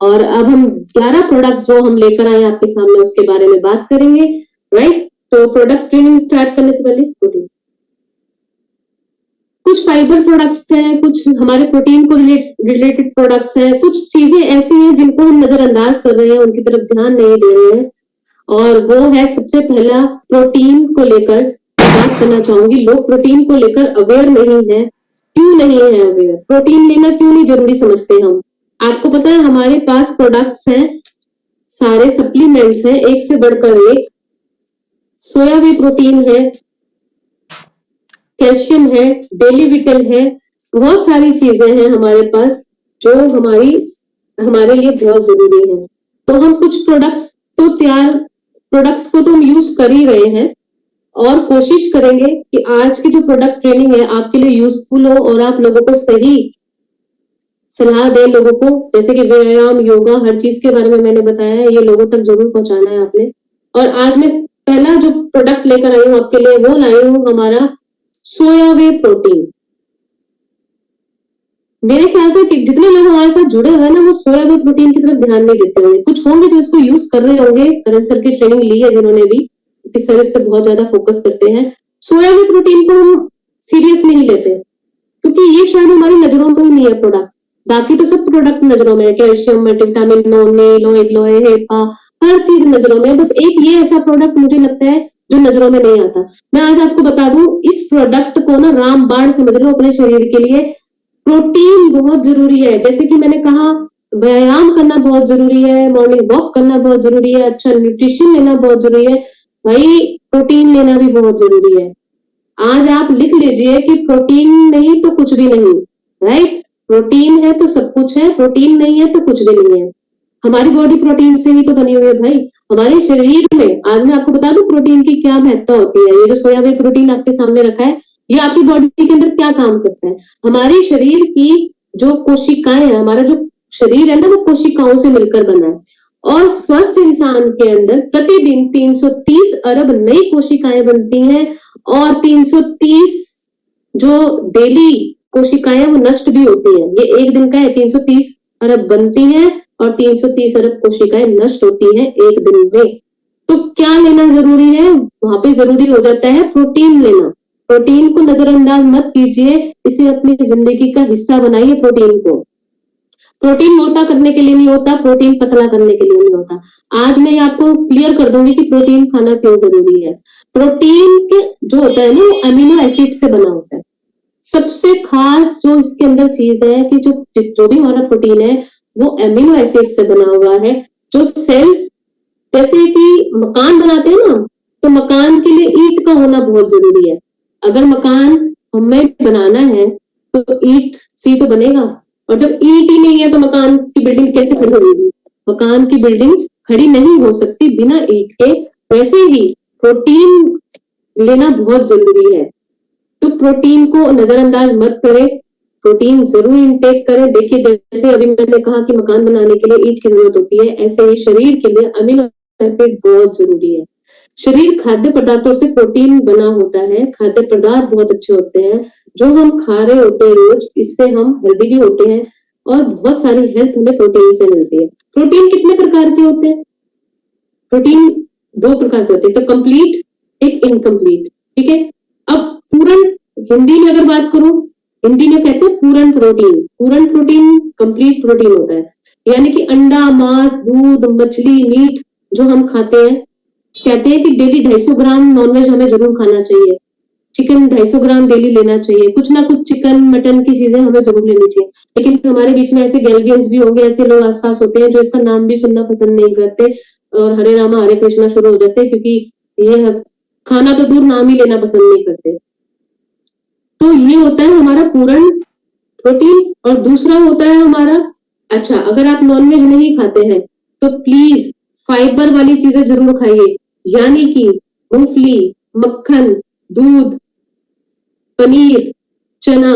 B: और अब हम 11 प्रोडक्ट्स जो हम लेकर आए आपके सामने उसके बारे में बात करेंगे, राइट। तो प्रोडक्ट्स ट्रेनिंग स्टार्ट करने से पहले कुछ फाइबर प्रोडक्ट्स हैं, कुछ हमारे प्रोटीन को रिलेटेड प्रोडक्ट्स हैं, कुछ चीजें ऐसी हैं जिनको हम नजरअंदाज कर रहे हैं, उनकी तरफ ध्यान नहीं दे रहे हैं। और वो है सबसे पहला प्रोटीन को लेकर बात करना चाहूंगी। लोग प्रोटीन को लेकर अवेयर नहीं है। क्यों नहीं है अवेयर? प्रोटीन लेना क्यों नहीं जरूरी समझते हम? आपको पता है हमारे पास प्रोडक्ट्स हैं, सारे सप्लीमेंट्स हैं, एक से बढ़कर एक। सोया वे प्रोटीन है, कैल्शियम है, डेली विटल है, बहुत सारी चीजें हैं हमारे पास जो हमारे लिए बहुत जरूरी है। तो हम कुछ प्रोडक्ट्स को तो हम यूज कर ही रहे हैं, और कोशिश करेंगे कि आज की जो प्रोडक्ट ट्रेनिंग है आपके लिए यूजफुल हो, और आप लोगों को सही सलाह दें लोगों को, जैसे कि व्यायाम, योगा, हर चीज के बारे में मैंने बताया है, ये लोगों तक जरूर पहुंचाना है आपने। और आज मैं पहला जो प्रोडक्ट लेकर आई हूँ आपके लिए, वो लाई हूँ हमारा सोया वे प्रोटीन। मेरे ख्याल से कि जितने लोग हमारे साथ जुड़े हुए हैं ना, वो सोया वे प्रोटीन की तरफ ध्यान नहीं देते होंगे। कुछ होंगे जो इसको यूज कर रहे होंगे, करण सर की ट्रेनिंग ली है जिन्होंने भी, इस सर इस पे बहुत ज्यादा फोकस करते हैं। सोया वे प्रोटीन को हम सीरियस नहीं लेते, क्योंकि ये शायद हमारी नजरों में ही नहीं है प्रोडक्ट। बाकी तो सब प्रोडक्ट नजरों में है, कैल्शियम, मल्टीविटामिन, लोए, हेपा, हर चीज नजरों में है। बस एक ये ऐसा प्रोडक्ट मुझे लगता है जो नजरों में नहीं आता। मैं आज आपको बता दूं, इस प्रोडक्ट को ना रामबाण समझ लो अपने शरीर के लिए। प्रोटीन बहुत जरूरी है, जैसे कि मैंने कहा व्यायाम करना बहुत जरूरी है, मॉर्निंग वॉक करना बहुत जरूरी है, अच्छा न्यूट्रिशन लेना बहुत जरूरी है, भाई प्रोटीन लेना भी बहुत जरूरी है। आज आप लिख लीजिए कि प्रोटीन नहीं तो कुछ भी नहीं, राइट। प्रोटीन है तो सब कुछ है, प्रोटीन नहीं है तो कुछ भी नहीं है। हमारी बॉडी प्रोटीन से ही तो बनी हुई है भाई। हमारे शरीर में, आज मैं आपको बता दूं प्रोटीन की क्या महत्ता होती है। ये जो सोया वे प्रोटीन आपके सामने रखा है, ये आपकी बॉडी के अंदर क्या काम करता है? हमारे शरीर की जो कोशिकाएं है, हमारा जो शरीर है ना, वो कोशिकाओं से मिलकर बना है। और स्वस्थ इंसान के अंदर प्रतिदिन 330 अरब नई कोशिकाएं बनती हैं, और 330 जो डेली कोशिकाएं वो नष्ट भी होती हैं। ये एक दिन का है, 330 अरब बनती हैं और 330 अरब कोशिकाएं नष्ट होती हैं एक दिन में। तो क्या लेना जरूरी है? वहां पे जरूरी हो जाता है प्रोटीन लेना। प्रोटीन को नजरअंदाज मत कीजिए, इसे अपनी जिंदगी का हिस्सा बनाइए। प्रोटीन को प्रोटीन मोटा करने के लिए नहीं होता, प्रोटीन पतला करने के लिए नहीं होता। आज मैं आपको क्लियर कर दूंगी कि प्रोटीन खाना क्यों जरूरी है। प्रोटीन के जो होता है ना, वो अमीनो एसिड से बना होता है। सबसे खास जो इसके अंदर चीज है कि जो भी हमारा प्रोटीन है वो अमीनो एसिड से बना हुआ है। जो सेल्स जैसे कि मकान बनाते हैं ना, तो मकान के लिए ईंट का होना बहुत जरूरी है। अगर मकान हमें बनाना है तो ईंट से तो बनेगा, और जब ईंट ही नहीं है तो मकान की बिल्डिंग कैसे खड़ी होगी? मकान की बिल्डिंग खड़ी नहीं हो सकती बिना ईंट के। वैसे ही प्रोटीन लेना बहुत जरूरी है, तो प्रोटीन को नजरअंदाज मत करें, प्रोटीन जरूर इंटेक करें। देखिए, जैसे अभी मैंने कहा कि मकान बनाने के लिए ईंट की जरूरत होती है, ऐसे ही शरीर के लिए अमीनो एसिड बहुत जरूरी है। शरीर खाद्य पदार्थों से प्रोटीन बना होता है। खाद्य पदार्थ बहुत अच्छे होते हैं जो हम खा रहे होते हैं रोज, इससे हम हेल्दी भी होते हैं और बहुत सारी हेल्प हमें प्रोटीन से मिलती है। प्रोटीन कितने प्रकार के होते हैं? प्रोटीन 2 प्रकार के होते हैं, तो कंप्लीट, एक इनकम्प्लीट। ठीक है, अब पूर्ण हिंदी में अगर बात करूं, हिंदी में कहते हैं पूर्ण प्रोटीन। पूर्ण प्रोटीन कंप्लीट प्रोटीन होता है, यानी कि अंडा, मांस, दूध, मछली, मीट जो हम खाते हैं। कहते हैं कि डेली 250 ग्राम नॉनवेज हमें जरूर खाना चाहिए। चिकन 250 ग्राम डेली लेना चाहिए। कुछ ना कुछ चिकन मटन की चीजें हमें जरूर लेनी चाहिए। लेकिन हमारे बीच में ऐसे गैल्वियंस भी होंगे, ऐसे लोग आसपास होते हैं जो इसका नाम भी सुनना पसंद नहीं करते और हरे रामा हरे कृष्णा शुरू हो जाते हैं, क्योंकि ये खाना तो दूर, नाम ही लेना पसंद नहीं करते। तो ये होता है हमारा पूर्ण प्रोटीन। और दूसरा होता है हमारा, अच्छा अगर आप नॉनवेज नहीं खाते हैं तो प्लीज फाइबर वाली चीजें जरूर खाइए, यानी कि मूंगफली, मक्खन, दूध, पनीर, चना,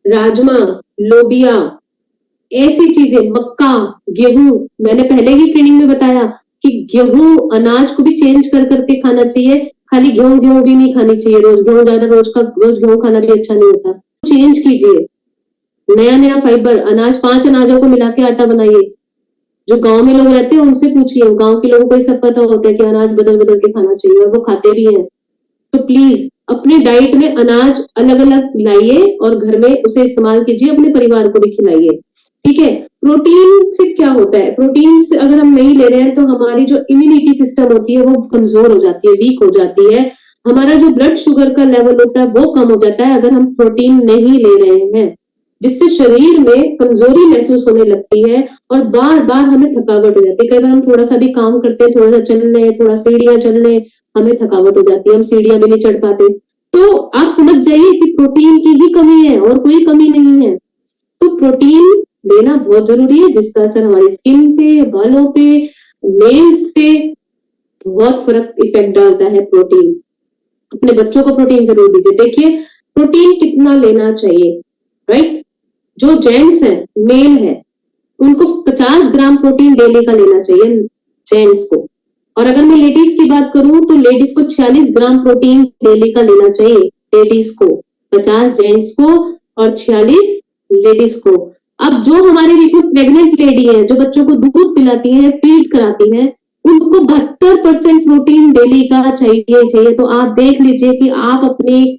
B: राजमा, लोबिया, ऐसी चीजें, मक्का, गेहूं। मैंने पहले ही ट्रेनिंग में बताया कि गेहूं अनाज को भी चेंज कर करके खाना चाहिए। खाली गेहूं गेहूं भी नहीं खानी चाहिए रोज। गेहूं ज्यादा रोज गेहूं खाना भी अच्छा नहीं होता। चेंज कीजिए, नया नया फाइबर अनाज, 5 अनाजों को मिला के आटा बनाइए। जो गांव में लोग रहते हैं उनसे पूछिए, गांव के लोगों को सब पता होता है कि अनाज बदल बदल के खाना चाहिए और वो खाते भी हैं। तो प्लीज अपने डाइट में अनाज अलग अलग लाइए और घर में उसे इस्तेमाल कीजिए, अपने परिवार को भी खिलाइए। ठीक है, प्रोटीन से क्या होता है? प्रोटीन से अगर हम नहीं ले रहे हैं तो हमारी जो इम्यूनिटी सिस्टम होती है वो कमजोर हो जाती है, वीक हो जाती है। हमारा जो ब्लड शुगर का लेवल होता है वो कम हो जाता है अगर हम प्रोटीन नहीं ले रहे हैं, जिससे शरीर में कमजोरी महसूस होने लगती है और बार बार हमें थकावट हो जाती है। कई बार हम थोड़ा सा भी काम करते हैं, थोड़ा सा चल ले, थोड़ा सीढ़ियां चल ले, हमें थकावट हो जाती है, हम सीढ़ियां भी नहीं चढ़ पाते। तो आप समझ जाइए कि प्रोटीन की ही कमी है और कोई कमी नहीं है। तो प्रोटीन लेना बहुत जरूरी है, जिसका असर हमारी स्किन पे, बालों पे, नेल्स पे बहुत फर्क इफेक्ट डालता है प्रोटीन। अपने बच्चों को प्रोटीन जरूर दीजिए। देखिए प्रोटीन कितना लेना चाहिए, राइट? जो जेंट्स है, मेल है, उनको 50 ग्राम प्रोटीन डेली का लेना चाहिए, जेंट्स को। और अगर मैं लेडीज की बात करूं तो लेडीज को 46 ग्राम प्रोटीन डेली का लेना चाहिए। लेडीज को 50, जेंट्स को, और 46 लेडीज को। अब जो हमारे बीच में प्रेग्नेंट लेडी है, जो बच्चों को दूध पिलाती है, फीड कराती है, उनको 72% प्रोटीन डेली का चाहिए। तो आप देख लीजिए कि आप अपनी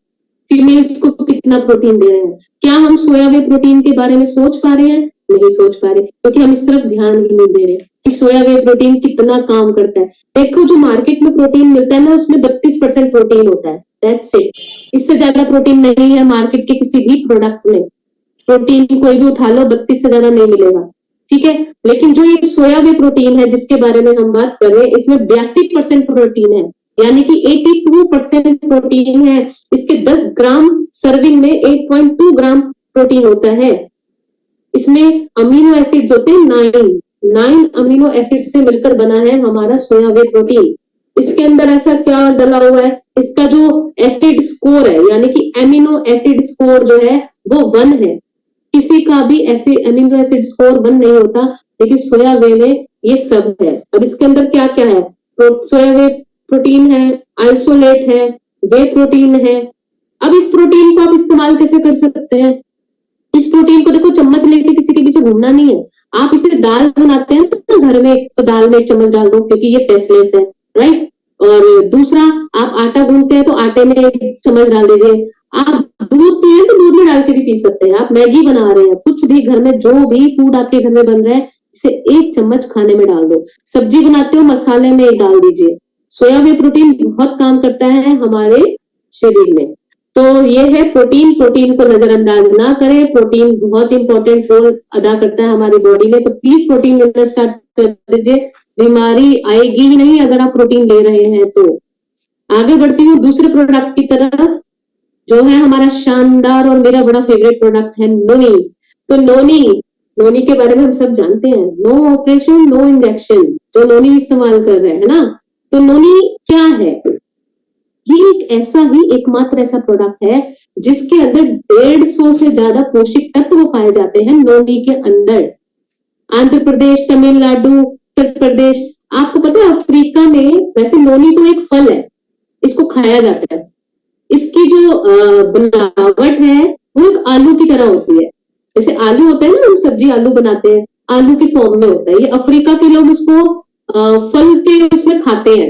B: फीमेल्स को कितना प्रोटीन दे रहे हैं। क्या हम सोया वे प्रोटीन के बारे में सोच पा रहे हैं? नहीं सोच पा रहे, क्योंकि हम इस तरफ ध्यान ही नहीं दे रहे कि सोया वे प्रोटीन कितना काम करता है। देखो जो मार्केट में प्रोटीन मिलता है ना, उसमें 32% प्रोटीन होता है, दैट्स इट। इससे ज्यादा प्रोटीन नहीं है मार्केट के किसी भी प्रोडक्ट में। प्रोटीन कोई भी उठा लो, 32 से ज्यादा नहीं मिलेगा। ठीक है, लेकिन जो ये सोया वे प्रोटीन है जिसके बारे में हम बात कर रहे हैं, इसमें 82% प्रोटीन है, यानी कि 82% प्रोटीन है। इसके 10 ग्राम सर्विंग में 8.2 ग्राम प्रोटीन होता है। इसमें अमीनो एसिड्स होते हैं 9 अमीनो एसिड से मिलकर बना है हमारा सोया वे प्रोटीन। इसके अंदर ऐसा क्या डला हुआ है? इसका जो एसिड स्कोर है, यानी कि एमिनो एसिड स्कोर जो है वो 1 है। किसी का भी ऐसे एमिनो एसिड स्कोर 1 नहीं होता, लेकिन सोया वे में ये सब है। अब इसके अंदर क्या क्या है? सोया वे प्रोटीन है, आइसोलेट है, वे प्रोटीन है। अब इस प्रोटीन को आप इस्तेमाल कैसे कर सकते हैं? इस प्रोटीन को देखो, चम्मच लेके किसी के पीछे घूमना नहीं है। आप इसे दाल बनाते हैं तो घर में, तो दाल में 1 चम्मच डाल दो, क्योंकि ये टेस्टलेस है, राइट? और दूसरा, आप आटा गूंथते हैं तो आटे में 1 चम्मच डाल दीजिए। आप दूध पिए तो दूध में डाल के भी पी सकते हैं, आप मैगी बना रहे हैं, कुछ भी घर में जो भी फूड आपके घर में बन रहा है, इसे 1 चम्मच खाने में डाल दो। सब्जी बनाते हो मसाले में डाल दीजिए। सोया व्हे प्रोटीन बहुत काम करता है हमारे शरीर में। तो ये है प्रोटीन, प्रोटीन को नजरअंदाज ना करें, प्रोटीन बहुत इंपॉर्टेंट रोल अदा करता है हमारी बॉडी में, तो प्लीज प्रोटीन लेना स्टार्ट कर दीजिए, बीमारी आएगी ही नहीं अगर आप प्रोटीन ले रहे हैं तो। आगे बढ़ती हूँ दूसरे प्रोडक्ट की तरफ, जो है हमारा शानदार और मेरा बड़ा फेवरेट प्रोडक्ट है नोनी। तो नोनी, नोनी के बारे में हम सब जानते हैं, नो ऑपरेशन नो इंजेक्शन, जो नोनी इस्तेमाल कर रहे हैं ना। तो नोनी क्या है? ये एक ऐसा ही एकमात्र ऐसा प्रोडक्ट है जिसके अंदर 150 से ज्यादा पोषक तत्व पाए जाते हैं नोनी के अंदर। आंध्र प्रदेश, तमिलनाडु, उत्तर प्रदेश, आपको पता है अफ्रीका में वैसे नोनी तो एक फल है, इसको खाया जाता है। इसकी जो बनावट है वो एक आलू की तरह होती है, जैसे आलू होता है ना, हम सब्जी आलू बनाते हैं, आलू की फॉर्म में होता है। ये अफ्रीका के लोग इसको फल के उसमें खाते हैं,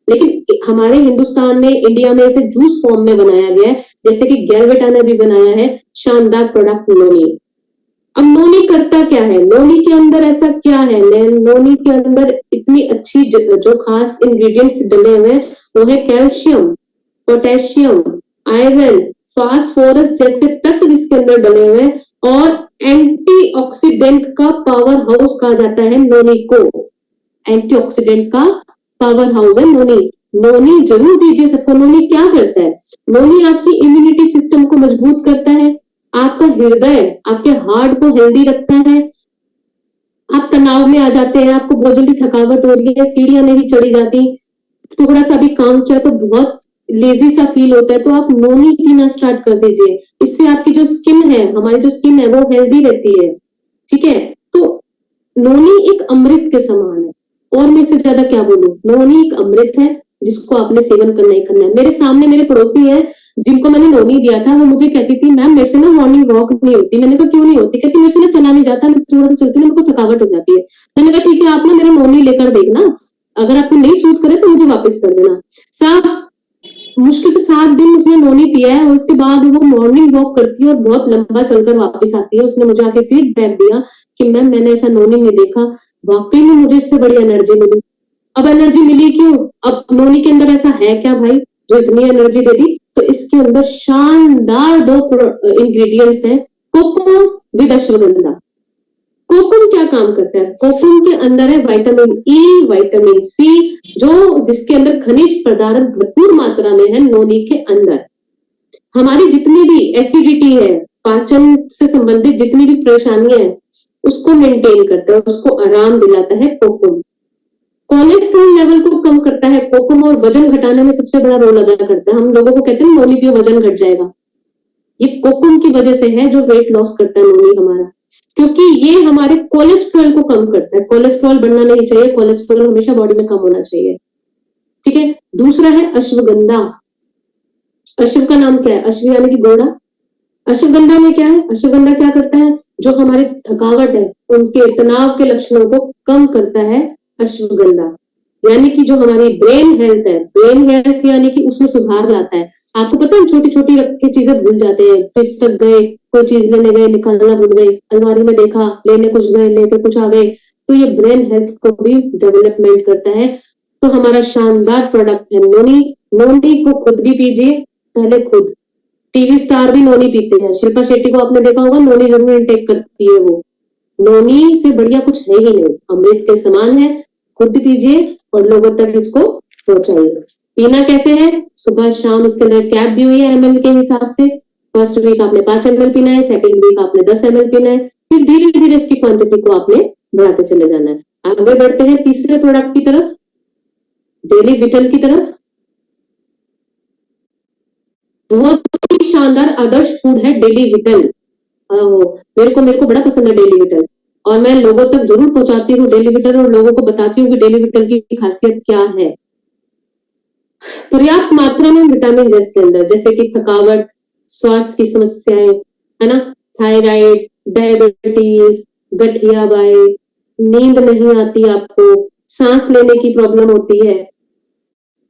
B: लेकिन हमारे हिंदुस्तान में, इंडिया में इसे जूस फॉर्म में बनाया गया है, जैसे कि गैलवेटा ने भी बनाया है शानदार प्रोडक्ट नोनी। अब नोनी करता क्या है? नोनी के अंदर ऐसा क्या है? नोनी के अंदर इतनी अच्छी जो खास इंग्रेडिएंट्स डले हुए हैं वो है कैल्शियम, पोटेशियम, आयरन, फास्फोरस जैसे तत्व इसके अंदर डले हुए हैं, और एंटीऑक्सीडेंट का पावर हाउस कहा जाता है नोनी को। एंटीऑक्सीडेंट का पावर हाउस है नोनी। नोनी जरूर दीजिए सबको। नोनी क्या करता है? नोनी आपकी इम्यूनिटी सिस्टम को मजबूत करता है, आपका हृदय, आपके हार्ट को हेल्दी रखता है। आप तनाव में आ जाते हैं, आपको बहुत जल्दी थकावट हो रही है, सीढ़ियां नहीं चढ़ी जाती, थोड़ा सा भी काम किया तो बहुत लेजी सा फील होता है, तो आप नोनी पीना स्टार्ट कर दीजिए। इससे आपकी जो स्किन है, हमारी जो स्किन है वो हेल्दी रहती है। ठीक है, तो नोनी एक अमृत के समान है, और मैं इससे ज्यादा क्या बोलूं। नोनी एक अमृत है जिसको आपने सेवन करना ही करना है। मेरे सामने मेरे पड़ोसी हैं जिनको मैंने नोनी दिया था, वो मुझे कहती थी मैम मेरे से ना मॉर्निंग वॉक नहीं होती। मैंने कहा क्यों नहीं होती? कहती मेरे से ना चला नहीं जाता, मैं थोड़ा सा चलती ना मेरे को थकावट हो जाती है। मैंने कहा ठीक है, आप ना मेरा नोनी लेकर देखना, अगर आपको नहीं सूट करे तो मुझे वापस कर देना। साहब मुश्किल से 7 दिन उसने नोनी पिया है, और उसके बाद वो मॉर्निंग वॉक करती है और बहुत लंबा चलकर वापस आती है। उसने मुझे आके फीडबैक दिया कि मैम मैंने ऐसा नोनी नहीं देखा, वाकई में मुझे इससे बड़ी एनर्जी मिली। अब एनर्जी मिली क्यों? अब नोनी के अंदर ऐसा है क्या भाई जो इतनी एनर्जी दे दी? तो इसके अंदर शानदार 2 इंग्रेडिएंट्स हैं, कोकुम विद अश्वगंधा। कोकुम क्या काम करता है? कोकुम के अंदर है विटामिन ई, विटामिन सी, जो जिसके अंदर खनिज पदार्थ भरपूर मात्रा में है नोनी के अंदर। हमारी जितनी भी एसिडिटी है, पाचन से संबंधित जितनी भी परेशानियां हैं, उसको मेंटेन करता है, उसको आराम दिलाता है कोकुम। कोलेस्ट्रॉल लेवल को कम करता है कोकुम, और वजन घटाने में सबसे बड़ा रोल अदा करता है। हम लोगों को कहते हैं नोनी पियो वजन घट जाएगा, ये कोकुम की वजह से है जो वेट लॉस करता है नोनी हमारा, क्योंकि ये हमारे कोलेस्ट्रॉल को कम करता है। कोलेस्ट्रॉल बढ़ना नहीं चाहिए, कोलेस्ट्रॉल हमेशा बॉडी में कम होना चाहिए। ठीक है, दूसरा है अश्वगंधा। अश्व का नाम क्या है? अश्व यानी कि घोड़ा। अश्वगंधा में क्या है? अश्वगंधा क्या करता है? जो हमारे थकावट है, उनके तनाव के लक्षणों को कम करता है अश्वगंधा। यानी कि जो हमारी ब्रेन हेल्थ है, ब्रेन हेल्थ यानी कि उसमें सुधार लाता है। आपको पता है छोटी छोटी रख के चीजें भूल जाते हैं, फ्रिज तक गए, कोई चीज लेने गए, निकालना भूल गए, अलमारी में देखा, लेने कुछ गए, लेके कुछ आ गए, तो ये ब्रेन हेल्थ को भी डेवलपमेंट करता है। तो हमारा शानदार प्रोडक्ट है नोनी। नोनी को खुद भी पीजिए, पहले खुद। टीवी स्टार भी नोनी पीते हैं, शिल्पा शेट्टी को आपने देखा होगा, नोनी जरूर इनटेक करती है वो। नोनी से बढ़िया कुछ है ही नहीं, अमृत के समान है। खुद पीजिए और लोगों तक इसको पहुंचाइए। पीना कैसे है? सुबह शाम इसके अंदर कैप भी हुई है एमएल के हिसाब से। फर्स्ट वीक आपने 5 ml पीना है, सेकंड वीक आपने 10 ml पीना है, फिर धीरे धीरे इसकी क्वांटिटी को आपने बढ़ाते चले जाना है। आगे बढ़ते हैं तीसरे प्रोडक्ट की तरफ, डेली विटल की तरफ। बहुत ही शानदार आदर्श फूड है डेली विटल। मेरे को बड़ा पसंद है डेली विटल, और मैं लोगों तक जरूर पहुंचाती हूँ डेली विटल, और लोगों को बताती हूँ कि डेली विटल की खासियत क्या है। पर्याप्त मात्रा में विटामिन इसके अंदर, जैसे कि थकावट, स्वास्थ्य की समस्याएं, है ना, थायराइड, डायबिटीज, गठिया बाई, नींद नहीं आती आपको, सांस लेने की प्रॉब्लम होती है,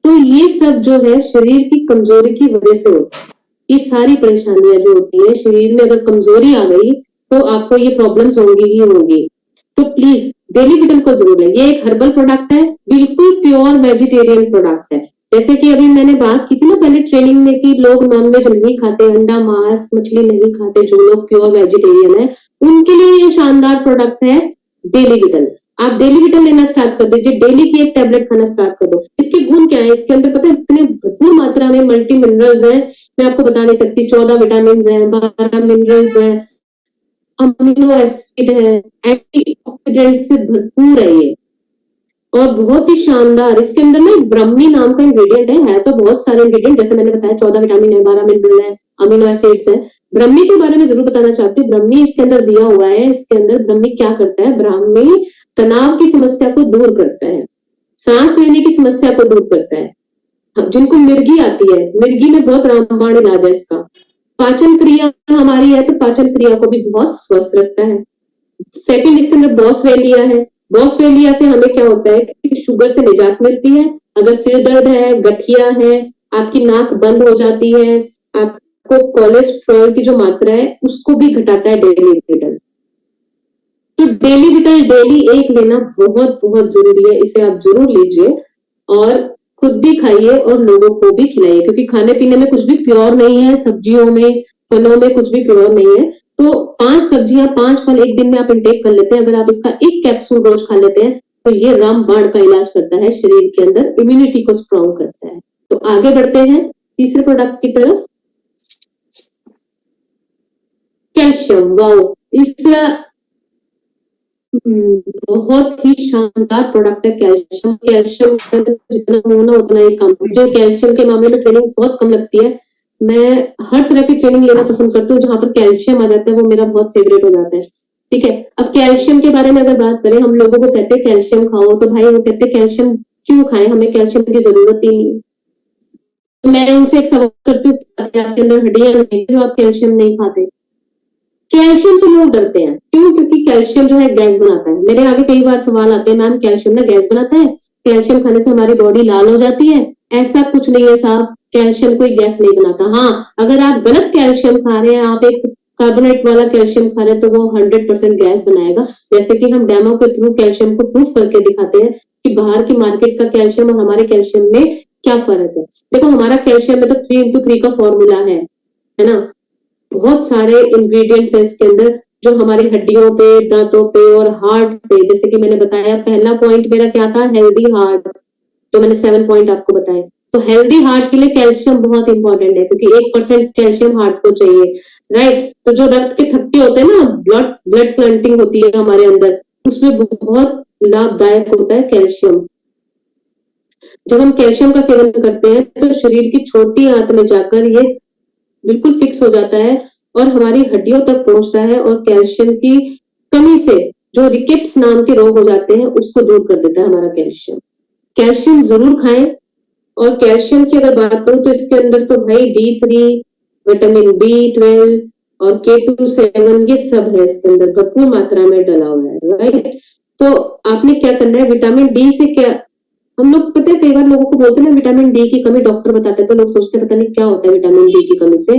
B: तो ये सब जो है शरीर की कमजोरी की वजह से होता है। ये सारी परेशानियां जो होती है शरीर में, अगर कमजोरी आ गई तो आपको ये प्रॉब्लम्स होंगी ही होंगी। तो प्लीज डेली विटल को जरूर लें। ये एक हर्बल प्रोडक्ट है, बिल्कुल प्योर वेजिटेरियन प्रोडक्ट है। जैसे कि अभी मैंने बात की थी ना पहले ट्रेनिंग में कि लोग नॉनवेज नहीं खाते, अंडा मांस मछली नहीं खाते, जो लोग प्योर वेजिटेरियन है उनके लिए ये शानदार प्रोडक्ट है डेली विटल। आप डेली विटल लेना स्टार्ट कर दीजिए, डेली की एक टैबलेट खाना स्टार्ट कर दो। इसके गुण क्या है, इसके अंदर पता है इतने भरपूर मात्रा में मल्टी मिनरल्स हैं, मैं आपको बता नहीं सकती। 14 विटामिन है, 12 मिनरल्स है, अमीनो एसिड है, एंटीऑक्सीडेंट से भरपूर है ये, और बहुत ही शानदार। इसके अंदर ना ब्रह्मी नाम का इंग्रेडिएंट है तो बहुत सारे इंग्रेडिएंट, जैसे मैंने बताया 14 विटामिन है, 12 मिनरल है, अमीनो एसिड्स है। ब्रह्मी के बारे में जरूर बताना चाहती हूँ। ब्रह्मी इसके अंदर दिया हुआ है। इसके अंदर ब्रह्मी क्या करता है, ब्राह्मी तनाव की समस्या को दूर करता है, सांस लेने की समस्या को दूर करता है। जिनको मिर्गी आती है, मिर्गी में बहुत रामबाण इलाज है इसका। पाचन क्रिया हमारी है तो पाचन क्रिया को भी बहुत स्वस्थ रखता है। सेकंड, इसके अंदर बॉसवेलिया है। बॉसवेलिया से हमें क्या होता है कि शुगर से निजात मिलती है। अगर सिर दर्द है, गठिया है, आपकी नाक बंद हो जाती है, आपको कोलेस्ट्रॉल की जो मात्रा है उसको भी घटाता है डेली विटल। तो डेली विटल डेली एक लेना बहुत बहुत जरूरी है। इसे आप जरूर लीजिए और खुद भी खाइए और लोगों को भी खिलाइए, क्योंकि खाने पीने में कुछ भी प्योर नहीं है, सब्जियों में फलों में कुछ भी प्योर नहीं है। तो 5 सब्जियां 5 फल एक दिन में आप इंटेक कर लेते हैं, अगर आप इसका एक कैप्सूल रोज खा लेते हैं तो ये रामबाण का इलाज करता है, शरीर के अंदर इम्यूनिटी को स्ट्रॉन्ग करता है। तो आगे बढ़ते हैं तीसरे प्रोडक्ट की तरफ, कैल्शियम। वाओ, इस बहुत ही शानदार प्रोडक्ट है कैल्शियम। कैल्शियम जितना होना उतना ही कम। जो कैल्शियम के मामले में ट्रेनिंग बहुत कम लगती है, मैं हर तरह की ट्रेनिंग लेना पसंद करती हूँ जहां पर कैल्शियम आ जाता है, वो मेरा बहुत फेवरेट हो जाता है। ठीक है, अब कैल्शियम के बारे में अगर बात करें, हम लोगों को कहते हैं कैल्शियम खाओ, तो भाई वो कहते हैं कैल्शियम क्यों खाएं, हमें कैल्शियम की जरूरत ही नहीं। तो मैं उनसे एक सवाल करती हूँ, आपके अंदर हड्डियां नहीं जो आप कैल्शियम नहीं खाते? कैल्शियम से लोग डरते हैं, क्यों? क्योंकि कैल्शियम जो है गैस बनाता है। मेरे आगे कई बार सवाल आते हैं, मैम कैल्शियम ना गैस बनाता है, कैल्शियम खाने से हमारी बॉडी लाल हो जाती है। ऐसा कुछ नहीं है साहब, कैल्शियम कोई गैस नहीं बनाता। हाँ, अगर आप गलत कैल्शियम खा रहे हैं, आप एक कार्बोनेट वाला कैल्शियम खा रहे हैं, तो वो 100% गैस बनाएगा। जैसे कि हम डेमो के थ्रू कैल्शियम को प्रूफ करके दिखाते हैं कि बाहर की मार्केट का कैल्शियम और हमारे कैल्शियम में क्या फर्क है। देखो, हमारा कैल्शियम में तो 3x3 का फॉर्मूला है ना। बहुत सारे इंग्रेडिएंट्स है इसके अंदर जो हमारी हड्डियों पे, दांतों पे और हार्ट पे, जैसे कि मैंने बताया पहला पॉइंट मेरा क्या था, हेल्दी हार्ट, तो मैंने 7 पॉइंट आपको बताए। तो हेल्दी हार्ट के लिए कैल्शियम बहुत इंपॉर्टेंट है, क्योंकि 1% कैल्शियम हार्ट को चाहिए, राइट। तो जो रक्त के थक्के होते हैं ना, ब्लड क्लंटिंग होती है हमारे अंदर, उसमें बहुत लाभदायक होता है कैल्शियम। जब हम कैल्शियम का सेवन करते हैं तो शरीर की छोटी आंत में जाकर ये बिल्कुल फिक्स हो जाता है और हमारी हड्डियों तक पहुंचता है, और कैल्शियम की कमी से जो रिकेट्स नाम के रोग हो जाते हैं उसको दूर कर देता है हमारा कैल्शियम। कैल्शियम जरूर खाएं। और कैल्शियम की अगर बात करूं तो इसके अंदर तो भाई D3, विटामिन B12 और K27 ये सब है इसके अंदर, भरपूर मात्रा में डला हुआ है, राइट। तो आपने क्या करना है, विटामिन डी से क्या, हम लोग पता है कई बार लोगों को बोलते हैं ना विटामिन डी की कमी, डॉक्टर बताते हैं तो लोग सोचते हैं पता नहीं क्या होता है विटामिन डी की कमी से।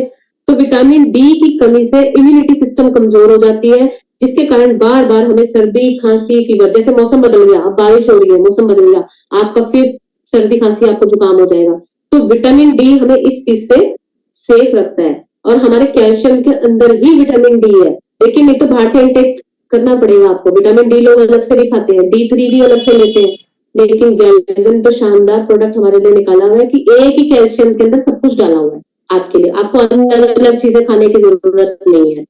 B: तो विटामिन डी की कमी से इम्यूनिटी सिस्टम कमजोर हो जाती है, जिसके कारण बार बार हमें सर्दी खांसी फीवर, जैसे मौसम बदल गया, अब बारिश हो रही है, मौसम बदल गया, आपका फिर सर्दी खांसी आपको जुकाम हो जाएगा। तो विटामिन डी हमें इस चीज से सेफ रखता है, और हमारे कैल्शियम के अंदर ही विटामिन डी है, लेकिन नहीं तो बाहर से इंटेक करना पड़ेगा आपको। विटामिन डी लोग अलग से भी खाते हैं, D3 भी अलग से लेते हैं, लेकिन गैल्वेन तो शानदार प्रोडक्ट हमारे लिए निकाला हुआ है कि एक ही कैल्शियम के अंदर सब कुछ डाला हुआ है आपके लिए, आपको अलग अलग चीजें खाने की जरूरत नहीं है।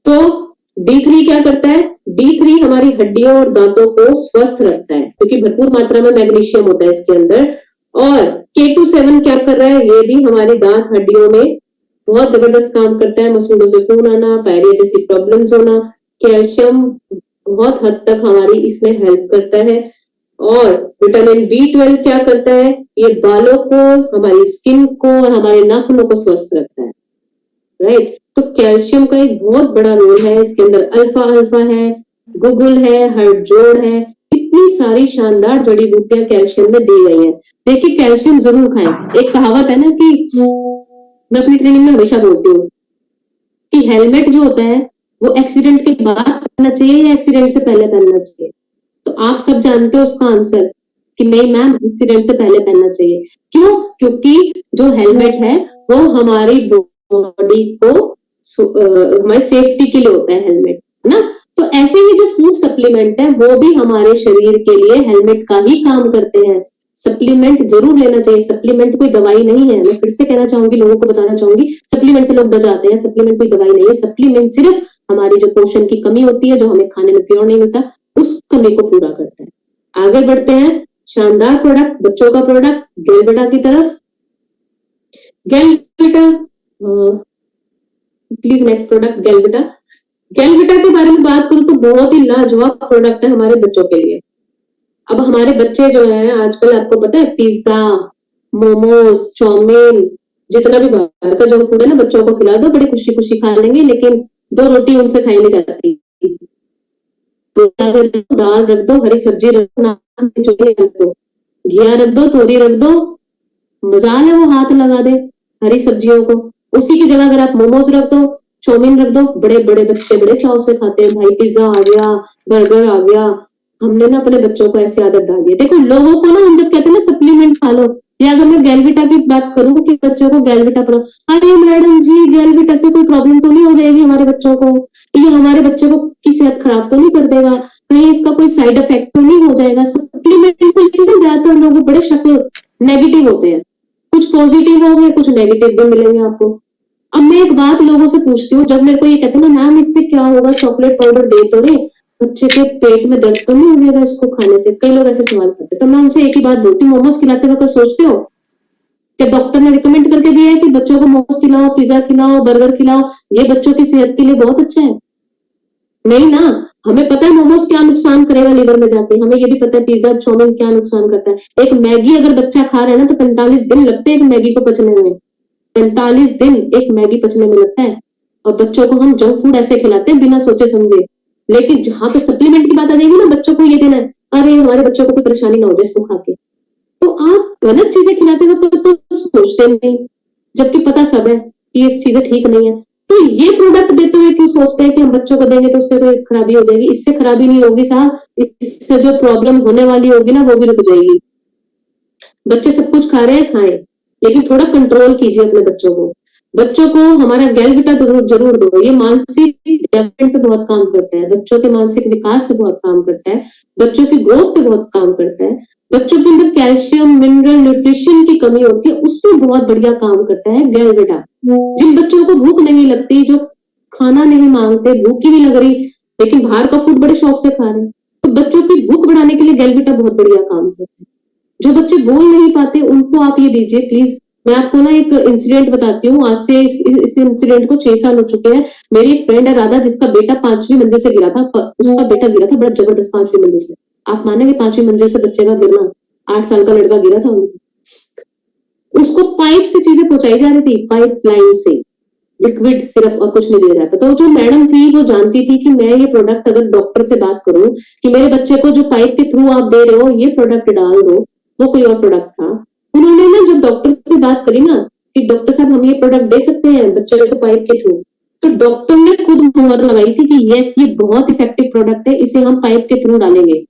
B: तो D3 क्या करता है, D3 हमारी हड्डियों और दांतों को स्वस्थ रखता है, क्योंकि भरपूर मात्रा में मैग्नीशियम होता है इसके अंदर। और K27 क्या कर रहा है, ये भी हमारी दांत हड्डियों में बहुत जबरदस्त काम करता है, मसूड़ों से खून आना, पायरिया जैसी प्रॉब्लम्स होना, कैल्शियम बहुत हद तक हमारी इसमें हेल्प करता है। और विटामिन B12 क्या करता है, ये बालों को, हमारी स्किन को और हमारे नाखूनों को स्वस्थ रखता है, राइट। तो कैल्शियम का एक बहुत बड़ा रोल है इसके अंदर। अल्फा अल्फा है, गुगुल है, हड़जोड़ है, इतनी सारी शानदार जड़ी बूटियां कैल्शियम में दी गई हैं। देखिए कैल्शियम जरूर खाएं। एक कहावत है ना कि मैं अपनी ट्रेनिंग में हमेशा बोलती हूँ कि हेलमेट जो होता है वो एक्सीडेंट के बाद पहनना चाहिए या एक्सीडेंट से पहले पहनना चाहिए। तो आप सब जानते हो उसका आंसर कि नहीं मैम, एक्सीडेंट से पहले पहनना चाहिए। क्यों? क्योंकि जो हेलमेट है वो हमारी बॉडी को हमारी सेफ्टी के लिए होता है हेलमेट, है ना। तो ऐसे ही जो फूड सप्लीमेंट है वो भी हमारे शरीर के लिए हेलमेट का ही काम करते हैं। सप्लीमेंट जरूर लेना चाहिए, सप्लीमेंट कोई दवाई नहीं है। मैं फिर से कहना चाहूंगी, लोगों को बताना चाहूंगी, सप्लीमेंट से लोग डर जाते हैं। सप्लीमेंट कोई दवाई नहीं है। सप्लीमेंट सिर्फ हमारी जो पोषण की कमी होती है, जो हमें खाने में प्योर नहीं मिलता, उस कमी को पूरा करता है। आगे बढ़ते हैं, शानदार प्रोडक्ट, बच्चों का प्रोडक्ट गैलबेटा की तरफ। गैलबेटा, प्लीज नेक्स्ट प्रोडक्ट गैलबेटा। गैलबेटा के बारे में बात करूं तो बहुत ही लाजवाब प्रोडक्ट है हमारे बच्चों के लिए। अब हमारे बच्चे जो हैं आजकल, आपको पता है, पिज्जा, मोमोज, चाउमीन, जितना भी बाहर का जंक फूड है ना, बच्चों को खिला दो, बड़ी खुशी खुशी खा लेंगे, लेकिन 2 रोटी उनसे खाई नहीं जाती। दाल रख दो, हरी सब्जी रख दो, रख दो, घिया रख दो, थोड़ी रख दो, मजाल है वो हाथ लगा दे हरी सब्जियों को। उसी की जगह अगर आप मोमोज रख दो, चाउमीन रख दो, बड़े बड़े बच्चे बड़े चाव से खाते हैं। भाई पिज्जा आ गया, बर्गर आ गया। हमने ना अपने बच्चों को ऐसी आदत डाली है। देखो लोगों को ना, हम जब कहते हैं ना सप्लीमेंट खा लो, या अगर मैं गैलविटा की बात करूं कि बच्चों को गैलविटा पिलाओ, अरे मैडम जी गैलविटा से कोई प्रॉब्लम तो नहीं हो जाएगी हमारे बच्चों को, ये हमारे बच्चे को की सेहत खराब तो नहीं कर देगा, कहीं इसका कोई साइड इफेक्ट तो नहीं हो जाएगा। सप्लीमेंट को लेकर ज्यादातर लोग बड़े शक नेगेटिव होते हैं। कुछ पॉजिटिव होंगे, कुछ नेगेटिव भी मिलेंगे आपको। अब मैं एक बात लोगों से पूछती हूँ, जब मेरे को ये कहते हैं ना मैम इससे क्या होगा, चॉकलेट पाउडर दे तो रहे, बच्चे के पेट में दर्द तो नहीं हो जाएगा इसको खाने से, कई लोग ऐसे सवाल करते हैं। तो मैं उनसे एक ही बात बोलती हूँ, मोमोज खिलाते वक्त सोचते हो कि डॉक्टर ने रिकमेंड करके दिया है कि बच्चों को मोमोज खिलाओ, पिज्जा खिलाओ, बर्गर खिलाओ, ये बच्चों की सेहत के लिए बहुत अच्छा है? नहीं ना। हमें पता है मोमोज क्या नुकसान करेगा लीवर में जाके, हमें ये भी पता है पिज्जा चाउमीन क्या नुकसान करता है। एक मैगी अगर बच्चा खा रहा है ना तो 45 दिन लगते हैं एक मैगी को पचने में। 45 दिन एक मैगी पचने में लगता है, और बच्चों को हम जंक फूड ऐसे खिलाते हैं बिना सोचे समझे। लेकिन जहां पे सप्लीमेंट की बात आ जाएगी ना, बच्चों को ये देना है, अरे हमारे बच्चों को कोई परेशानी ना हो जाए इसको खा के, तो आप गलत चीजें खिलाते वक्त तो सोचते नहीं, जबकि पता सब है कि ये चीजें ठीक नहीं है। तो ये प्रोडक्ट देते हुए क्यों सोचते हैं कि हम बच्चों को देंगे तो उससे कोई खराबी हो जाएगी? इससे खराबी नहीं होगी साहब, इससे जो प्रॉब्लम होने वाली होगी ना वो भी रुक जाएगी। बच्चे सब कुछ खा रहे हैं, खाएं, लेकिन थोड़ा कंट्रोल कीजिए अपने बच्चों को। बच्चों को हमारा गैलविटा जरूर जरूर दो। ये मानसिक डेवलपमेंट पे बहुत काम करता है, बच्चों के मानसिक विकास पे बहुत काम करता है, बच्चों की ग्रोथ पे बहुत काम करता है, बच्चों के अंदर कैल्शियम मिनरल न्यूट्रिशन की कमी होती है उस पर बहुत बढ़िया काम करता है गैलविटा। जिन बच्चों को भूख नहीं लगती, जो खाना नहीं मांगते, भूख ही नहीं लग रही, लेकिन बाहर का फूड बड़े शौक से खा रहे हैं, तो बच्चों की भूख बढ़ाने के लिए गैलविटा बहुत बढ़िया काम करता है। जो बच्चे बोल नहीं पाते उनको आप ये दीजिए प्लीज। मैं आपको ना एक इंसिडेंट बताती हूँ, आज से इस इंसिडेंट को 6 साल हो चुके हैं। मेरी एक फ्रेंड है राधा, जिसका बेटा 5वीं मंजिल से गिरा था। उसका बेटा गिरा था बड़ा जबरदस्त 5वीं मंजिल से। आप मानेंगे 5वीं मंजिल से बच्चे का गिरना? 8 साल का लड़का गिरा था उनको। उसको पाइप से चीजें पहुंचाई जा रही थी, पाइप लाइन से लिक्विड सिर्फ, और कुछ नहीं दिया जाता। तो जो मैडम थी वो जानती थी कि मैं ये प्रोडक्ट अगर डॉक्टर से बात करूं कि मेरे बच्चे को जो पाइप के थ्रू आप दे रहे हो ये प्रोडक्ट डाल दो, वो कोई और प्रोडक्ट था। उन्होंने ना जब डॉक्टर से बात करी ना कि डॉक्टर साहब हम ये प्रोडक्ट दे सकते हैं बच्चे को पाइप के थ्रू, तो डॉक्टर ने खुद मुहर लगाई थी कि यस ये बहुत इफेक्टिव प्रोडक्ट है, इसे हम पाइप के थ्रू डालेंगे।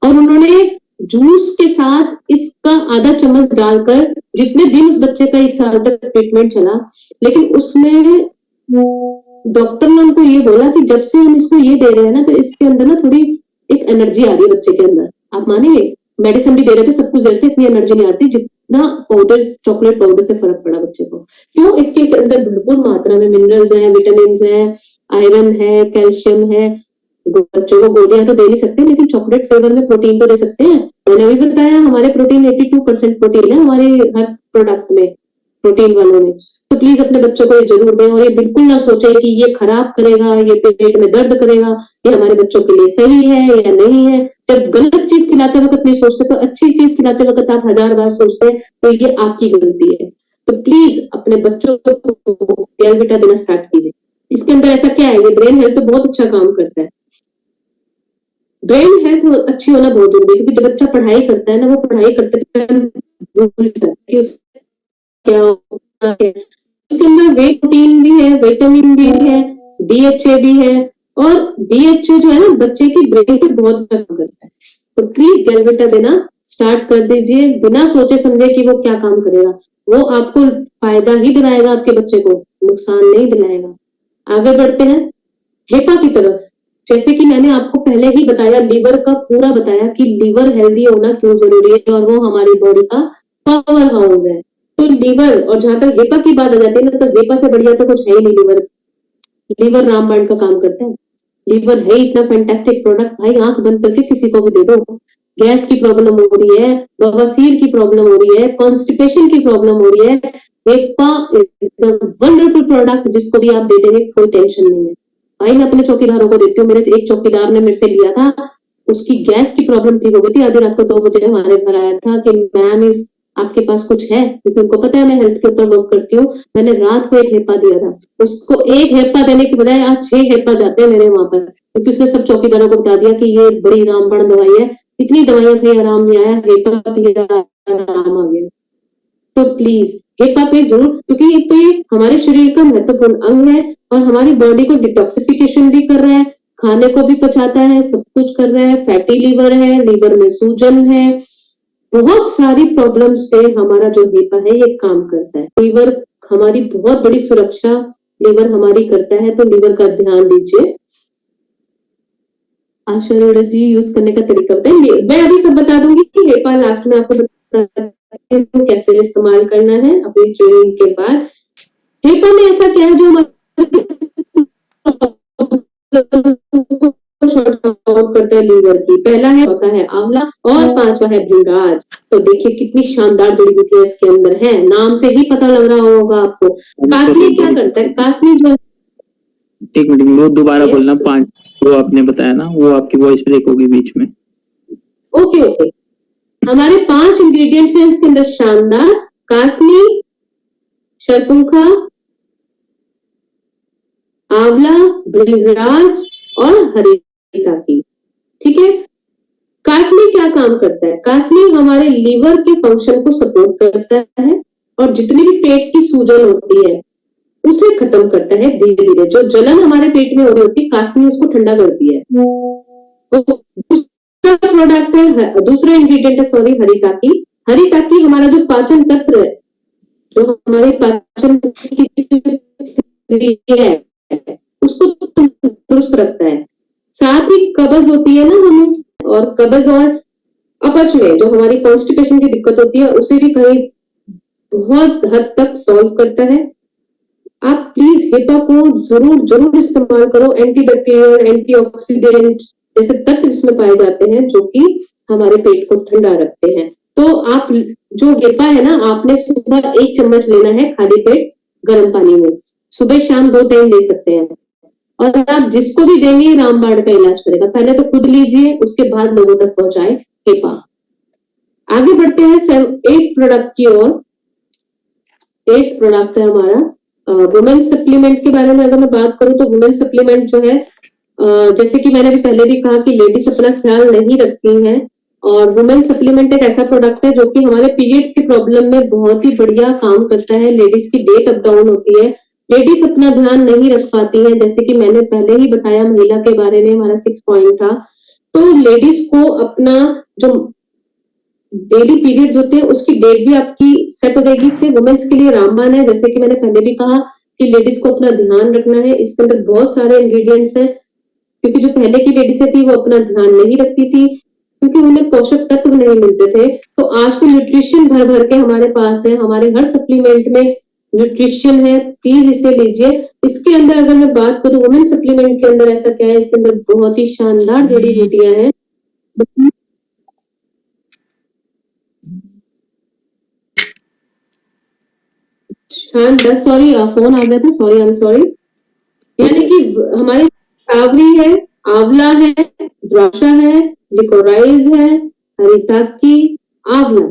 B: और उन्होंने जूस के साथ इसका आधा चम्मच डालकर, जितने दिन उस बच्चे का 1 साल तक ट्रीटमेंट चला, लेकिन उसमें डॉक्टर ने उनको ये बोला कि जब से हम इसको ये दे रहे हैं ना तो इसके अंदर ना थोड़ी एक एनर्जी आ रही है बच्चे के अंदर। आप मानेंगे मेडिसिन भी दे रहे थे, सब कुछ दे रहे थे, इतनी एनर्जी नहीं आती जितना पाउडर, चॉकलेट पाउडर से फर्क पड़ा बच्चे को। क्यों? इसके अंदर भरपूर मात्रा में मिनरल्स है, विटामिन है, आयरन है, कैल्शियम है। बच्चों को गोलियां तो दे नहीं सकते, लेकिन चॉकलेट फ्लेवर में प्रोटीन तो दे सकते हैं। मैंने अभी बताया हमारे प्रोटीन 82% प्रोटीन है हमारे हर प्रोडक्ट में, प्रोटीन वालों में। तो प्लीज अपने बच्चों को ये जरूर दें, और ये बिल्कुल ना सोचे कि ये खराब करेगा, ये पेट में दर्द करेगा, ये हमारे बच्चों के लिए सही है या नहीं है। जब गलत चीज खिलाते वक्त नहीं सोचते तो अच्छी चीज खिलाते वक्त आप 1000 बार सोचते हैं, तो ये आपकी गलती है। तो प्लीज अपने बच्चों को गैलविटा देना स्टार्ट कीजिए। इसके अंदर ऐसा क्या है, ये ब्रेन हेल्थ पे बहुत अच्छा काम करता है। ब्रेन हेल्थ अच्छी होना बहुत जरूरी है, क्योंकि जब बच्चा पढ़ाई करता है ना, वो पढ़ाई करते टाइम क्या इसके अंदर वे प्रोटीन भी है, विटामिन भी है, DHA भी है, और DHA जो है ना बच्चे की ब्रेन पे बहुत काम करता है। तो प्लीज गैलवेटा देना स्टार्ट कर दीजिए, बिना सोचे समझे कि वो क्या काम करेगा। वो आपको फायदा ही दिलाएगा, आपके बच्चे को नुकसान नहीं दिलाएगा। आगे बढ़ते हैं हेपा की तरफ। जैसे कि मैंने आपको पहले ही बताया, लीवर का पूरा बताया कि लीवर हेल्दी होना क्यों जरूरी है, और वो हमारी बॉडी का पावर हाउस है। तो लीवर, और जहां तक हेपा की बात आ जाती है ना, तो हेपा से बढ़िया तो कुछ है ही नहीं। लीवर लीवर रामबाण का काम करता है। लीवर है इतना फैंटास्टिक प्रोडक्ट, भाई आंख बंद करके किसी को भी दे दो। गैस की प्रॉब्लम हो रही है, बवासीर की प्रॉब्लम हो रही है, कॉन्स्टिपेशन की प्रॉब्लम हो रही है, हेपा वंडरफुल प्रोडक्ट, जिसको भी आप दे देंगे कोई टेंशन नहीं है। भाई मैं अपने चौकीदारों को देती हूँ, मेरे एक चौकीदार ने मेरे से लिया था, उसकी गैस की प्रॉब्लम ठीक हो गई थी। आधी रात को 2 बजे हमारे घर आया था कि मैम इस आपके पास कुछ है, क्योंकि उनको पता है मैं हेल्थ के ऊपर वर्क करती हूँ। मैंने रात को एक हेपा दिया था उसको। एक हेपा देने की बजाय आज 6 हेपा जाते हैं मेरे वहां पर, क्योंकि उसने सब चौकीदारों को बता दिया कि ये बड़ी रामबाण दवाई है। इतनी दवाइयां खाई आराम नहीं आया, हेपा पिया आराम आ गया। तो प्लीज हेपा पे जरूर, क्योंकि एक तो ये हमारे शरीर का महत्वपूर्ण अंग है, और हमारी बॉडी को डिटॉक्सिफिकेशन भी कर रहा है, खाने को भी पचाता है, सब कुछ कर रहा है। फैटी लीवर है, लीवर में सूजन है, बहुत सारी प्रॉब्लम्स पे हमारा जो हेपा है ये काम करता है। लीवर हमारी बहुत बड़ी सुरक्षा लीवर हमारी करता है, तो लीवर का ध्यान दीजिए। आशा अरोड़ा जी यूज करने का तरीका बताएंगे? मैं अभी सब बता दूंगी कि हेपा लास्ट में आपको बता कैसे इस्तेमाल करना है अपनी ट्रेनिंग के बाद। हेपा में ऐसा क्या है जो हमारे शॉर्ट आउट करता है लीवर की? पहला है होता है आंवला, और 5वां है भृंगराज। तो देखिए कितनी शानदार जड़ी बूटियां इसके अंदर है, नाम से ही पता लग रहा होगा आपको। कासनी क्या करता है? कासनी जो,
C: एक मिनट, वो दोबारा बोलना। 5 जो आपने बताया ना, वो आपकी वॉइस ब्रेक होगी बीच में।
B: ओके ओके, हमारे 5 इंग्रेडिएंट्स हैं इसके अंदर शानदार। कासनी, शरपुंखा, आंवला, भृंगराज और हरिताकी। ठीक है, कासनी क्या काम करता है? कासनी हमारे लीवर के फंक्शन को सपोर्ट करता है, और जितनी भी पेट की सूजन होती है उसे खत्म करता है धीरे धीरे। जो जलन हमारे पेट में हो रही होती है, कासनी उसको ठंडा करती है। दूसरा प्रोडक्ट है, दूसरा इंग्रेडिएंट है सॉरी, हरिताकी। हरिताकी हमारा जो पाचन तंत्र है, जो हमारे पाचन की है, उसको तंदुरुस्त रखता है। साथ ही कब्ज होती है ना हमें, और कब्ज और अपच में जो हमारी कॉन्स्टिपेशन की दिक्कत होती है, उसे भी कहीं बहुत हद तक सॉल्व करता है। आप प्लीज हेपा को जरूर जरूर इस्तेमाल करो। एंटीबैक्टीरियल, एंटीऑक्सीडेंट जैसे तत्व इसमें पाए जाते हैं, जो कि हमारे पेट को ठंडा रखते हैं। तो आप जो हेपा है ना, आपने सुबह 1 चम्मच लेना है खाली पेट गर्म पानी में, सुबह शाम 2 टाइम ले सकते हैं। और आप जिसको भी देंगे रामबाण का इलाज करेगा। पहले तो खुद लीजिए, उसके बाद लोगों तक पहुंचाए हेपा। आगे बढ़ते हैं 8 प्रोडक्ट की ओर। 8 प्रोडक्ट है हमारा वुमेन सप्लीमेंट के बारे में। अगर मैं बात करूं तो वुमेन सप्लीमेंट जो है, जैसे कि मैंने भी पहले भी कहा कि लेडीज अपना ख्याल नहीं रखती हैं, और वुमेन सप्लीमेंट एक ऐसा प्रोडक्ट है जो कि हमारे पीरियड्स की प्रॉब्लम में बहुत ही बढ़िया काम करता है। लेडीज की डेट अप डाउन होती है, लेडीज अपना ध्यान नहीं रख पाती है, जैसे कि मैंने पहले ही बताया महिला के बारे में, हमारा 6 पॉइंट था। तो लेडीज को अपना जो डेली पीरियड्स होते हैं उसकी डेट भी आपकी सेट हो जाएगी। इससे वुमेन्स के लिए रामबाण है, जैसे कि मैंने पहले भी कहा कि लेडीज को अपना ध्यान रखना है। इसके अंदर बहुत सारे इंग्रेडिएंट्स हैं, क्योंकि जो पहले की लेडीज थी वो अपना ध्यान नहीं रखती थी, क्योंकि उन्हें पोषक तत्व नहीं मिलते थे। तो आज तो न्यूट्रिशन भर भर के हमारे पास है, हमारे हर सप्लीमेंट में न्यूट्रिशन है, प्लीज इसे लीजिए। इसके अंदर अगर मैं बात करूं वुमेन सप्लीमेंट के अंदर ऐसा क्या है, इसके अंदर बहुत ही शानदार जड़ी बूटियां हैं। शानदार, सॉरी फोन आ गया था, सॉरी, आई एम सॉरी। यानी कि हमारी कावरी है, आंवला है, द्राक्षा है, लिकोराइज है, हरिताकी, आंवला,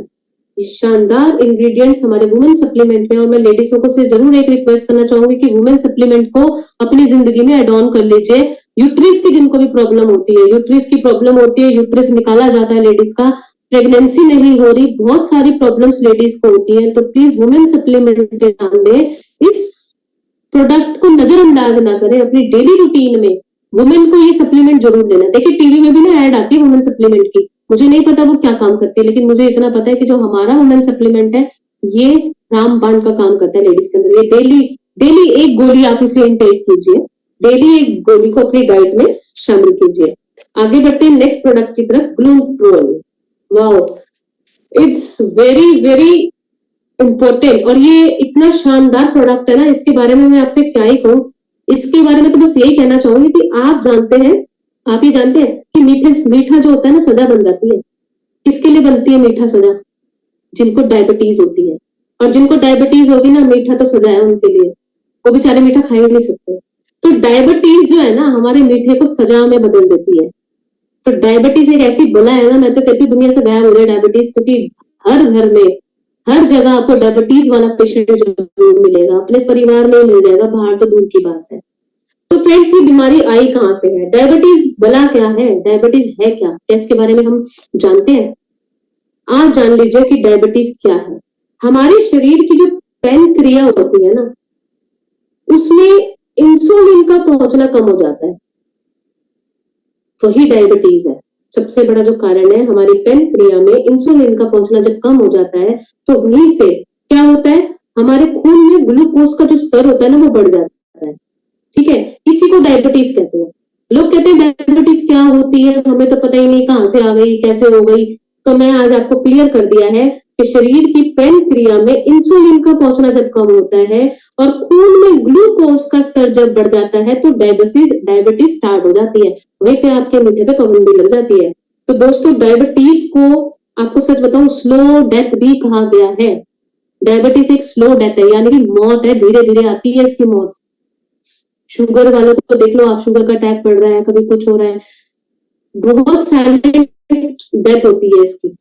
B: ये शानदार इंग्रेडिएंट्स हमारे वुमेन सप्लीमेंट में। और मैं लेडीजों को से जरूर एक रिक्वेस्ट करना चाहूंगी कि वुमेन सप्लीमेंट को अपनी जिंदगी में एड ऑन कर लीजिए। यूट्रिस की जिनको भी प्रॉब्लम होती है, यूट्रिस की प्रॉब्लम होती है, यूट्रिस निकाला जाता है लेडीज का, प्रेगनेंसी नहीं हो रही, बहुत सारी प्रॉब्लम्स लेडीज को होती है, तो प्लीज वुमेन सप्लीमेंट पे ध्यान दें। इस प्रोडक्ट को नजरअंदाज ना करें, अपनी डेली रूटीन में वुमेन को ये सप्लीमेंट जरूर लेना। देखिए टीवी में भी ना ऐड आती है वुमेन सप्लीमेंट की, मुझे नहीं पता वो क्या काम करती है, लेकिन मुझे इतना पता है कि जो हमारा वुमेन सप्लीमेंट है ये रामबाण का काम करता है लेडीज के अंदर। ये डेली एक गोली आप इसे इनटेक कीजिए, डेली एक गोली को अपनी डाइट में शामिल कीजिए। आगे बढ़ते हैं नेक्स्ट प्रोडक्ट की तरफ, Glutrol. Wow, it's very very important, और ये इतना शानदार प्रोडक्ट है ना, इसके बारे में मैं आपसे क्या ही कहूँ। इसके बारे में तो बस यही कहना चाहूंगी कि आप ही जानते हैं कि मीठा जो होता है ना, सजा बन जाती है। किसके लिए बनती है मीठा सजा? जिनको डायबिटीज होती है, और जिनको डायबिटीज होगी ना, मीठा तो सजा है उनके लिए, वो बेचारे मीठा खा ही नहीं सकते। तो डायबिटीज जो है ना, हमारे मीठे को सजा में बदल देती है। तो डायबिटीज एक ऐसी बला है ना, मैं तो कहती हूँ दुनिया से गायब हो जाए डायबिटीज, क्योंकि हर घर में हर जगह आपको डायबिटीज वाला पेशेंट जरूर मिलेगा, अपने परिवार में मिल जाएगा, बाहर तो दूर की बात है। तो फ्रेंड्स, ये बीमारी आई कहां से है? डायबिटीज बला क्या है, डायबिटीज है क्या, इसके बारे में हम जानते हैं। आज जान लीजिए कि डायबिटीज क्या है। हमारे शरीर की जो पैनक्रिया होती है ना, उसमें इंसुलिन का पहुंचना कम हो जाता है, वही डायबिटीज है। सबसे बड़ा जो कारण है, हमारी पैनक्रिया में इंसुलिन का पहुंचना जब कम हो जाता है, तो वहीं से क्या होता है, हमारे खून में ग्लूकोज का जो स्तर होता है ना, वो बढ़ जाता है। ठीक है, इसी को डायबिटीज कहते हैं। लोग कहते हैं डायबिटीज क्या होती है, हमें तो पता ही नहीं कहां से आ गई, कैसे हो गई। तो मैं आज आपको क्लियर कर दिया है कि शरीर की पैनक्रिया में इंसुलिन का पहुंचना जब कम होता है और खून में ग्लूकोज का स्तर जब बढ़ जाता है, तो डायबिटीज स्टार्ट हो जाती है। वहीं पे आपके मीठे पे पाबंदी लग जाती है। तो दोस्तों, डायबिटीज को आपको सच बताऊं, स्लो डेथ भी कहा गया है। डायबिटीज एक स्लो डेथ है, यानी कि मौत है, धीरे धीरे आती है इसकी मौत। शुगर वालों को देख लो आप, शुगर का अटैक पड़ रहा है, कभी कुछ हो रहा है, बहुत साइलेंट डेथ होती है इसकी।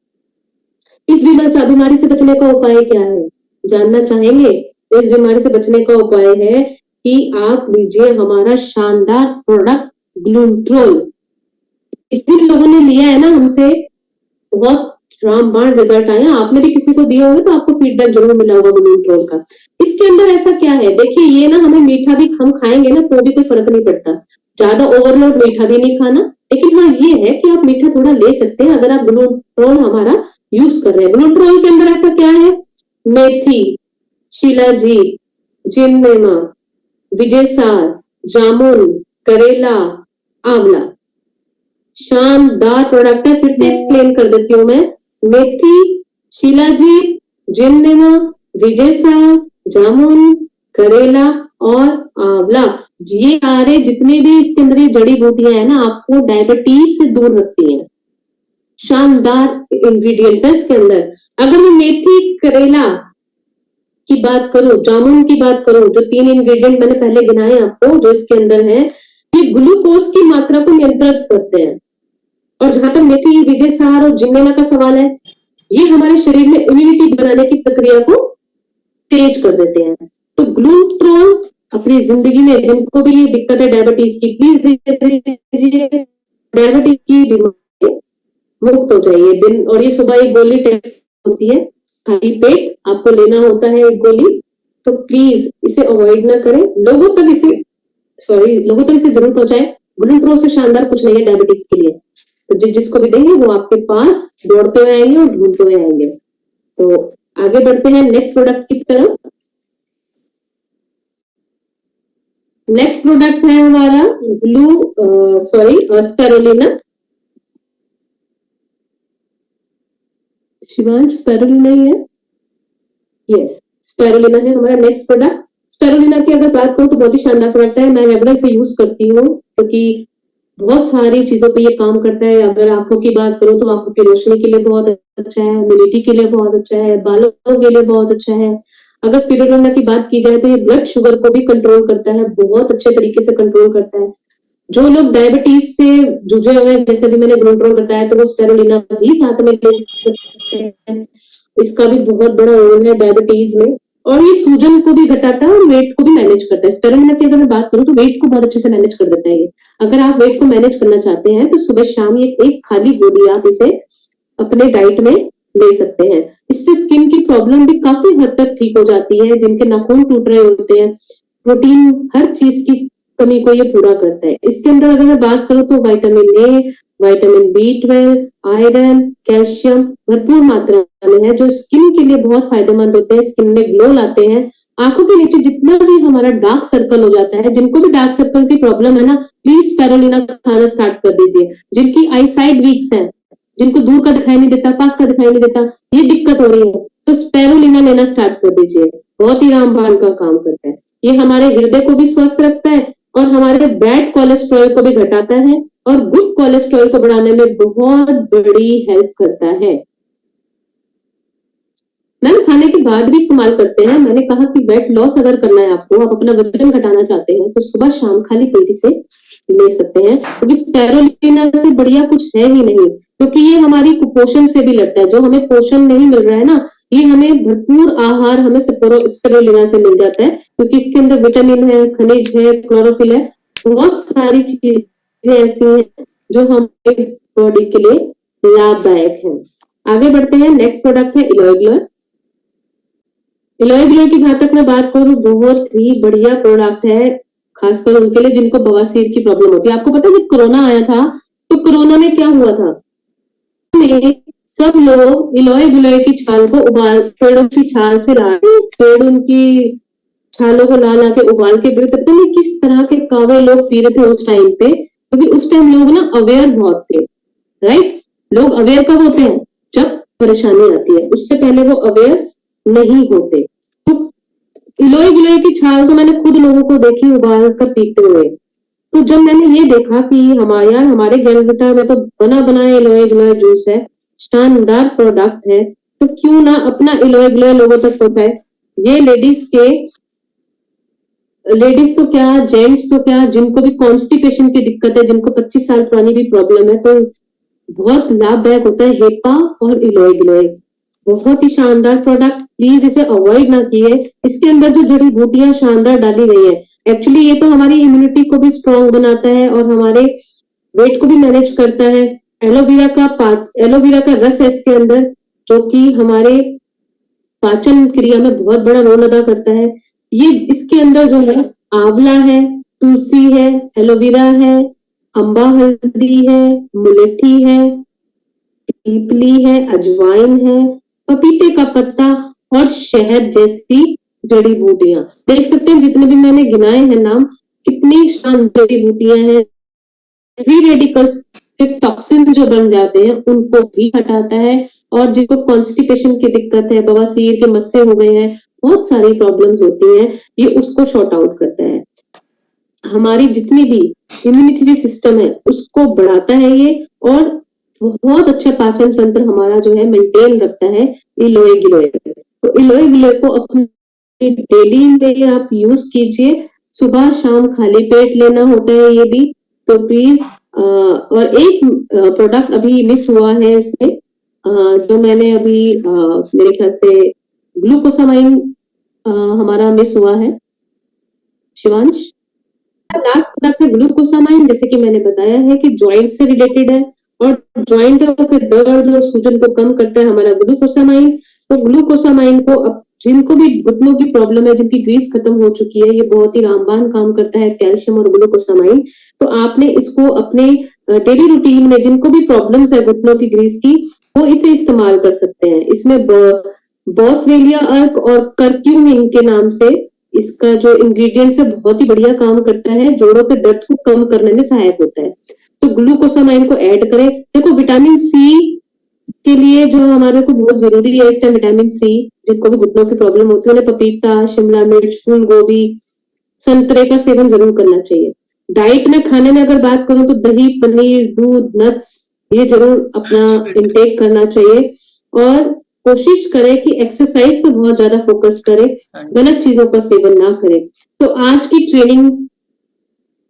B: इस बीमारी से बचने का उपाय क्या है, जानना चाहेंगे? इस बीमारी से बचने का उपाय है कि आप लीजिए हमारा शानदार प्रोडक्ट ग्लूट्रोल। जिन लोगों ने लिया है ना हमसे, बहुत रामबाण रिजल्ट आया। आपने भी किसी को दिए होंगे तो आपको फीडबैक जरूर मिला होगा ग्लूट्रोल का। इसके अंदर ऐसा क्या है, देखिए ये ना, हमें मीठा भी हम खाएंगे ना तो भी कोई फर्क नहीं पड़ता, ज्यादा ओवरलोड मीठा भी नहीं खाना, लेकिन हाँ ये है कि आप मीठा थोड़ा ले सकते हैं अगर आप ग्लूट्रोल हमारा यूज कर रहे हैं। ग्लूट्रोल के अंदर ऐसा क्या है, मेथी, शिलाजीत, जिनमेमा, विजयसार, जामुन, करेला, आंवला। शानदार प्रोडक्ट है, फिर से एक्सप्लेन कर देती हूँ मैं। मेथी, शिलाजीत, जिनमेमा, विजयसार, जामुन, करेला और आंवला, ये सारे जितने भी इसके अंदर ये जड़ी बूटियां है ना, आपको डायबिटीज से दूर रखती हैं। शानदार इंग्रेडिएंट्स है इसके अंदर। अगर मैं मेथी, करेला की बात करूं, जामुन की बात करूं, जो 3 इंग्रेडिएंट मैंने पहले गिनाए आपको, जो इसके अंदर है, ये ग्लूकोज की मात्रा को नियंत्रित करते हैं। और जहां तक मेथी, विजयसार और जिन्नेमा का सवाल है, ये हमारे शरीर में इम्यूनिटी बनाने की प्रक्रिया को तेज कर देते हैं। तो ग्लूट्रोल अपनी जिंदगी में, जिनको भी ये दिक्कत है डायबिटीज की, प्लीज दीजिए, डायबिटीज की बीमारी मुक्त हो जाइए। दिन और ये सुबह एक गोली होती है, खाली पेट आपको लेना होता है एक गोली, तो प्लीज इसे अवॉइड ना करें, लोगों तक इसे जरूर पहुंचाए। ग्लूट्रोल से शानदार कुछ नहीं है डायबिटीज के लिए। तो जिसको भी देंगे वो आपके पास दौड़ते हुए आएंगे और ढूंढते हुए आएंगे। तो आगे बढ़ते हैं नेक्स्ट प्रोडक्ट की तरफ। नेक्स्ट प्रोडक्ट है हमारा स्पेरुलिना। शिवांश, स्पेरुलिना ही है, यस स्पेरुलिना है हमारा नेक्स्ट प्रोडक्ट। स्पेरुलिना की अगर बात करूं तो बहुत ही शानदार प्रोडक्ट है, मैं रेगुलर से यूज करती हूँ क्योंकि बहुत सारी चीजों पे ये काम करता है। अगर आंखों की बात करूं तो आंखों की रोशनी के लिए बहुत अच्छा है, इम्यूनिटी के लिए बहुत अच्छा है, बालों के लिए बहुत अच्छा है। अगर स्पिरुलिना की बात की जाए तो ये ब्लड शुगर को भी कंट्रोल करता है, बहुत अच्छे तरीके से कंट्रोल करता है। जो लोग डायबिटीज से जूझे हुए हैं, जैसे भी मैंने ग्लूट्रोल बताया, तो वो स्पिरुलिना भी साथ में ले सकते हैं। इसका भी बहुत बड़ा रोल है डायबिटीज में, और ये सूजन को भी घटाता है और वेट को भी मैनेज करता है। स्पिरुलिना की अगर मैं बात करूं तो वेट को बहुत अच्छे से मैनेज कर देता है ये। अगर आप वेट को मैनेज करना चाहते हैं तो सुबह शाम ये एक खाली गोली आप इसे अपने डाइट में ले सकते हैं। इससे स्किन की प्रॉब्लम भी काफी हद तक ठीक हो जाती है। जिनके नाखून टूट रहे होते हैं, प्रोटीन हर चीज की कमी को ये पूरा करता है। इसके अंदर अगर मैं बात करूं तो vitamin A, vitamin B12, iron, calcium भरपूर मात्रा में है, जो स्किन के लिए बहुत फायदेमंद होते हैं। स्किन में ग्लो लाते हैं। आंखों के नीचे जितना भी हमारा डार्क सर्कल हो जाता है, जिनको भी डार्क सर्कल की प्रॉब्लम है ना, प्लीज स्पाइरुलिना खाना स्टार्ट कर दीजिए। जिनकी आई साइड वीक्स है, जिनको दूर का दिखाई नहीं देता, पास का दिखाई नहीं देता, ये दिक्कत हो रही है, तो स्पाइरुलिना लेना स्टार्ट कर दीजिए। बहुत ही रामबाण का काम करता है। ये हमारे हृदय को भी स्वस्थ रखता है और हमारे बैड कोलेस्ट्रॉल को भी घटाता है और गुड कोलेस्ट्रॉल को बढ़ाने में बहुत बड़ी हेल्प करता है। मैम खाने के बाद भी इस्तेमाल करते हैं। मैंने कहा कि वेट लॉस अगर करना है आपको, आप अपना वजन घटाना चाहते हैं, तो सुबह शाम खाली पेट से ले सकते हैं, क्योंकि स्पाइरुलिना से बढ़िया कुछ है ही नहीं। क्योंकि ये हमारी कुपोषण से भी लड़ता है। जो हमें पोषण नहीं मिल रहा है ना, ये हमें भरपूर आहार हमें स्पाइरुलिना से मिल जाता है, क्योंकि इसके अंदर विटामिन है, खनिज है, क्लोरोफिल है, बहुत सारी चीजें ऐसी हैं जो हमारे बॉडी के लिए लाभदायक है। आगे बढ़ते हैं। नेक्स्ट प्रोडक्ट है इलोय ग्लो। इलोय ग्लो की जहां तक मैं बात करूं, बहुत ही बढ़िया प्रोडक्ट है, खासकर उनके लिए जिनको बवासीर की प्रॉब्लम होती है। आपको पता है जब कोरोना आया था, तो कोरोना में क्या हुआ था, में सब लोग इलोय गिलोय की छाल को उबाल, पेड़ों की छाल से ला, पेड़ उनकी छालों को ला ला के उबाल के पीते। पता नहीं किस तरह के कावे लोग पी रहे थे उस टाइम पे, क्योंकि उस टाइम लोग ना अवेयर बहुत थे। राइट, लोग अवेयर कब होते हैं, जब परेशानी आती है। उससे पहले वो अवेयर नहीं होते। तो इलोय गिलोय की छाल तो मैंने खुद लोगों को देखी उबाल कर पीते हुए। तो जब मैंने ये देखा कि हमारे गैलविटा में तो बना बनाया इलोय गिलोय जूस है, शानदार प्रोडक्ट है, तो क्यों ना अपना इलोय गिलोय लोगों तक पहुंचाए। ये लेडीज तो क्या, जेंट्स तो क्या, जिनको भी कॉन्स्टिपेशन की दिक्कत है, जिनको 25 साल पुरानी भी प्रॉब्लम है, तो बहुत लाभदायक होता है हेपा और इलोय गिलोय। बहुत ही शानदार प्रोडक्ट, प्लीज इसे अवॉइड ना कीजिए। इसके अंदर जो जड़ी बूटियां शानदार डाली गई है, एक्चुअली ये तो हमारी इम्यूनिटी को भी स्ट्रॉन्ग बनाता है और हमारे वेट को भी मैनेज करता है। एलोवेरा का रस है इसके अंदर, जो कि हमारे पाचन क्रिया में बहुत बड़ा रोल अदा करता है। ये इसके अंदर जो है आंवला है, तुलसी है, एलोवेरा है, अम्बा हल्दी है, मुलेठी है, पीपली है, अजवाइन है, पपीते का पत्ता और शहद जैसी जड़ी बूटियां। देख सकते हैं जितने भी मैंने गिनाए हैं नाम, कितनी शानदार जड़ी बूटियां हैं। फ्री रेडिकल्स के टॉक्सिन जो बन जाते हैं उनको भी हटाता है, और जिनको कॉन्स्टिपेशन की दिक्कत है, बवासीर के मस्से हो गए हैं, बहुत सारी प्रॉब्लम्स होती हैं, ये उसको शॉर्ट आउट करता है। हमारी जितनी भी इम्यूनिटी सिस्टम है उसको बढ़ाता है ये, और बहुत अच्छा पाचन तंत्र हमारा जो है मेंटेन रखता है इलोय गिलोय। तो इलोय गिलोय को अपनी डेली में आप यूज कीजिए। सुबह शाम खाली पेट लेना होता है ये भी, तो प्लीज। और एक प्रोडक्ट अभी मिस हुआ है इसमें, जो मैंने अभी मेरे ख्याल से ग्लूकोसामाइन हमारा मिस हुआ है। शिवांश, लास्ट प्रोडक्ट है ग्लूकोसामाइन। जैसे कि मैंने बताया है कि ज्वाइंट से रिलेटेड है और ज्वाइंटों के दर्द और सूजन को कम करता है हमारा ग्लूकोसामाइन। तो ग्लूकोसामाइन को अब जिनको भी घुटनों की प्रॉब्लम है, जिनकी ग्रीस खत्म हो चुकी है, ये बहुत ही रामबाण काम करता है, कैल्शियम और ग्लूकोसामाइन। तो आपने इसको अपने डेली रूटीन में, जिनको भी प्रॉब्लम्स है घुटनों की ग्रीस की, वो इसे इस्तेमाल कर सकते हैं। इसमें बॉसवेलिया अर्क और कर्क्यूमिन के नाम से इसका जो इंग्रेडिएंट्स है बहुत ही बढ़िया काम करता है, जोड़ों के दर्द को कम करने में सहायक होता है। तो ग्लूकोसामाइन को ऐड करें। देखो विटामिन सी के लिए जो हमारे को बहुत जरूरी है इस टाइम, विटामिन सी, जिनको भी घुटनों की प्रॉब्लम होती है उन्हें पपीता, शिमला मिर्च, फूल गोभी, संतरे का सेवन जरूर करना चाहिए। डाइट में खाने में अगर बात करूं तो दही, पनीर, दूध, नट्स, ये जरूर अपना इंटेक करना चाहिए। और कोशिश करें कि एक्सरसाइज पर बहुत ज्यादा फोकस करें, गलत चीजों का सेवन ना करें। तो आज की ट्रेनिंग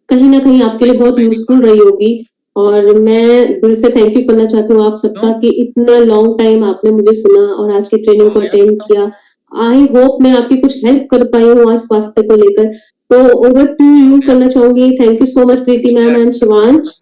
B: कहीं ना कहीं आपके लिए बहुत यूजफुल रही होगी, और मैं दिल से थैंक यू करना चाहती हूँ आप सबका कि इतना लॉन्ग टाइम आपने मुझे सुना और आज की ट्रेनिंग को अटेंड किया। आई होप मैं आपकी कुछ हेल्प कर पाई हूँ आज स्वास्थ्य को लेकर। तो ओवर टू यू करना चाहूंगी। Thank you so much Preeti ma'am and Shivansh.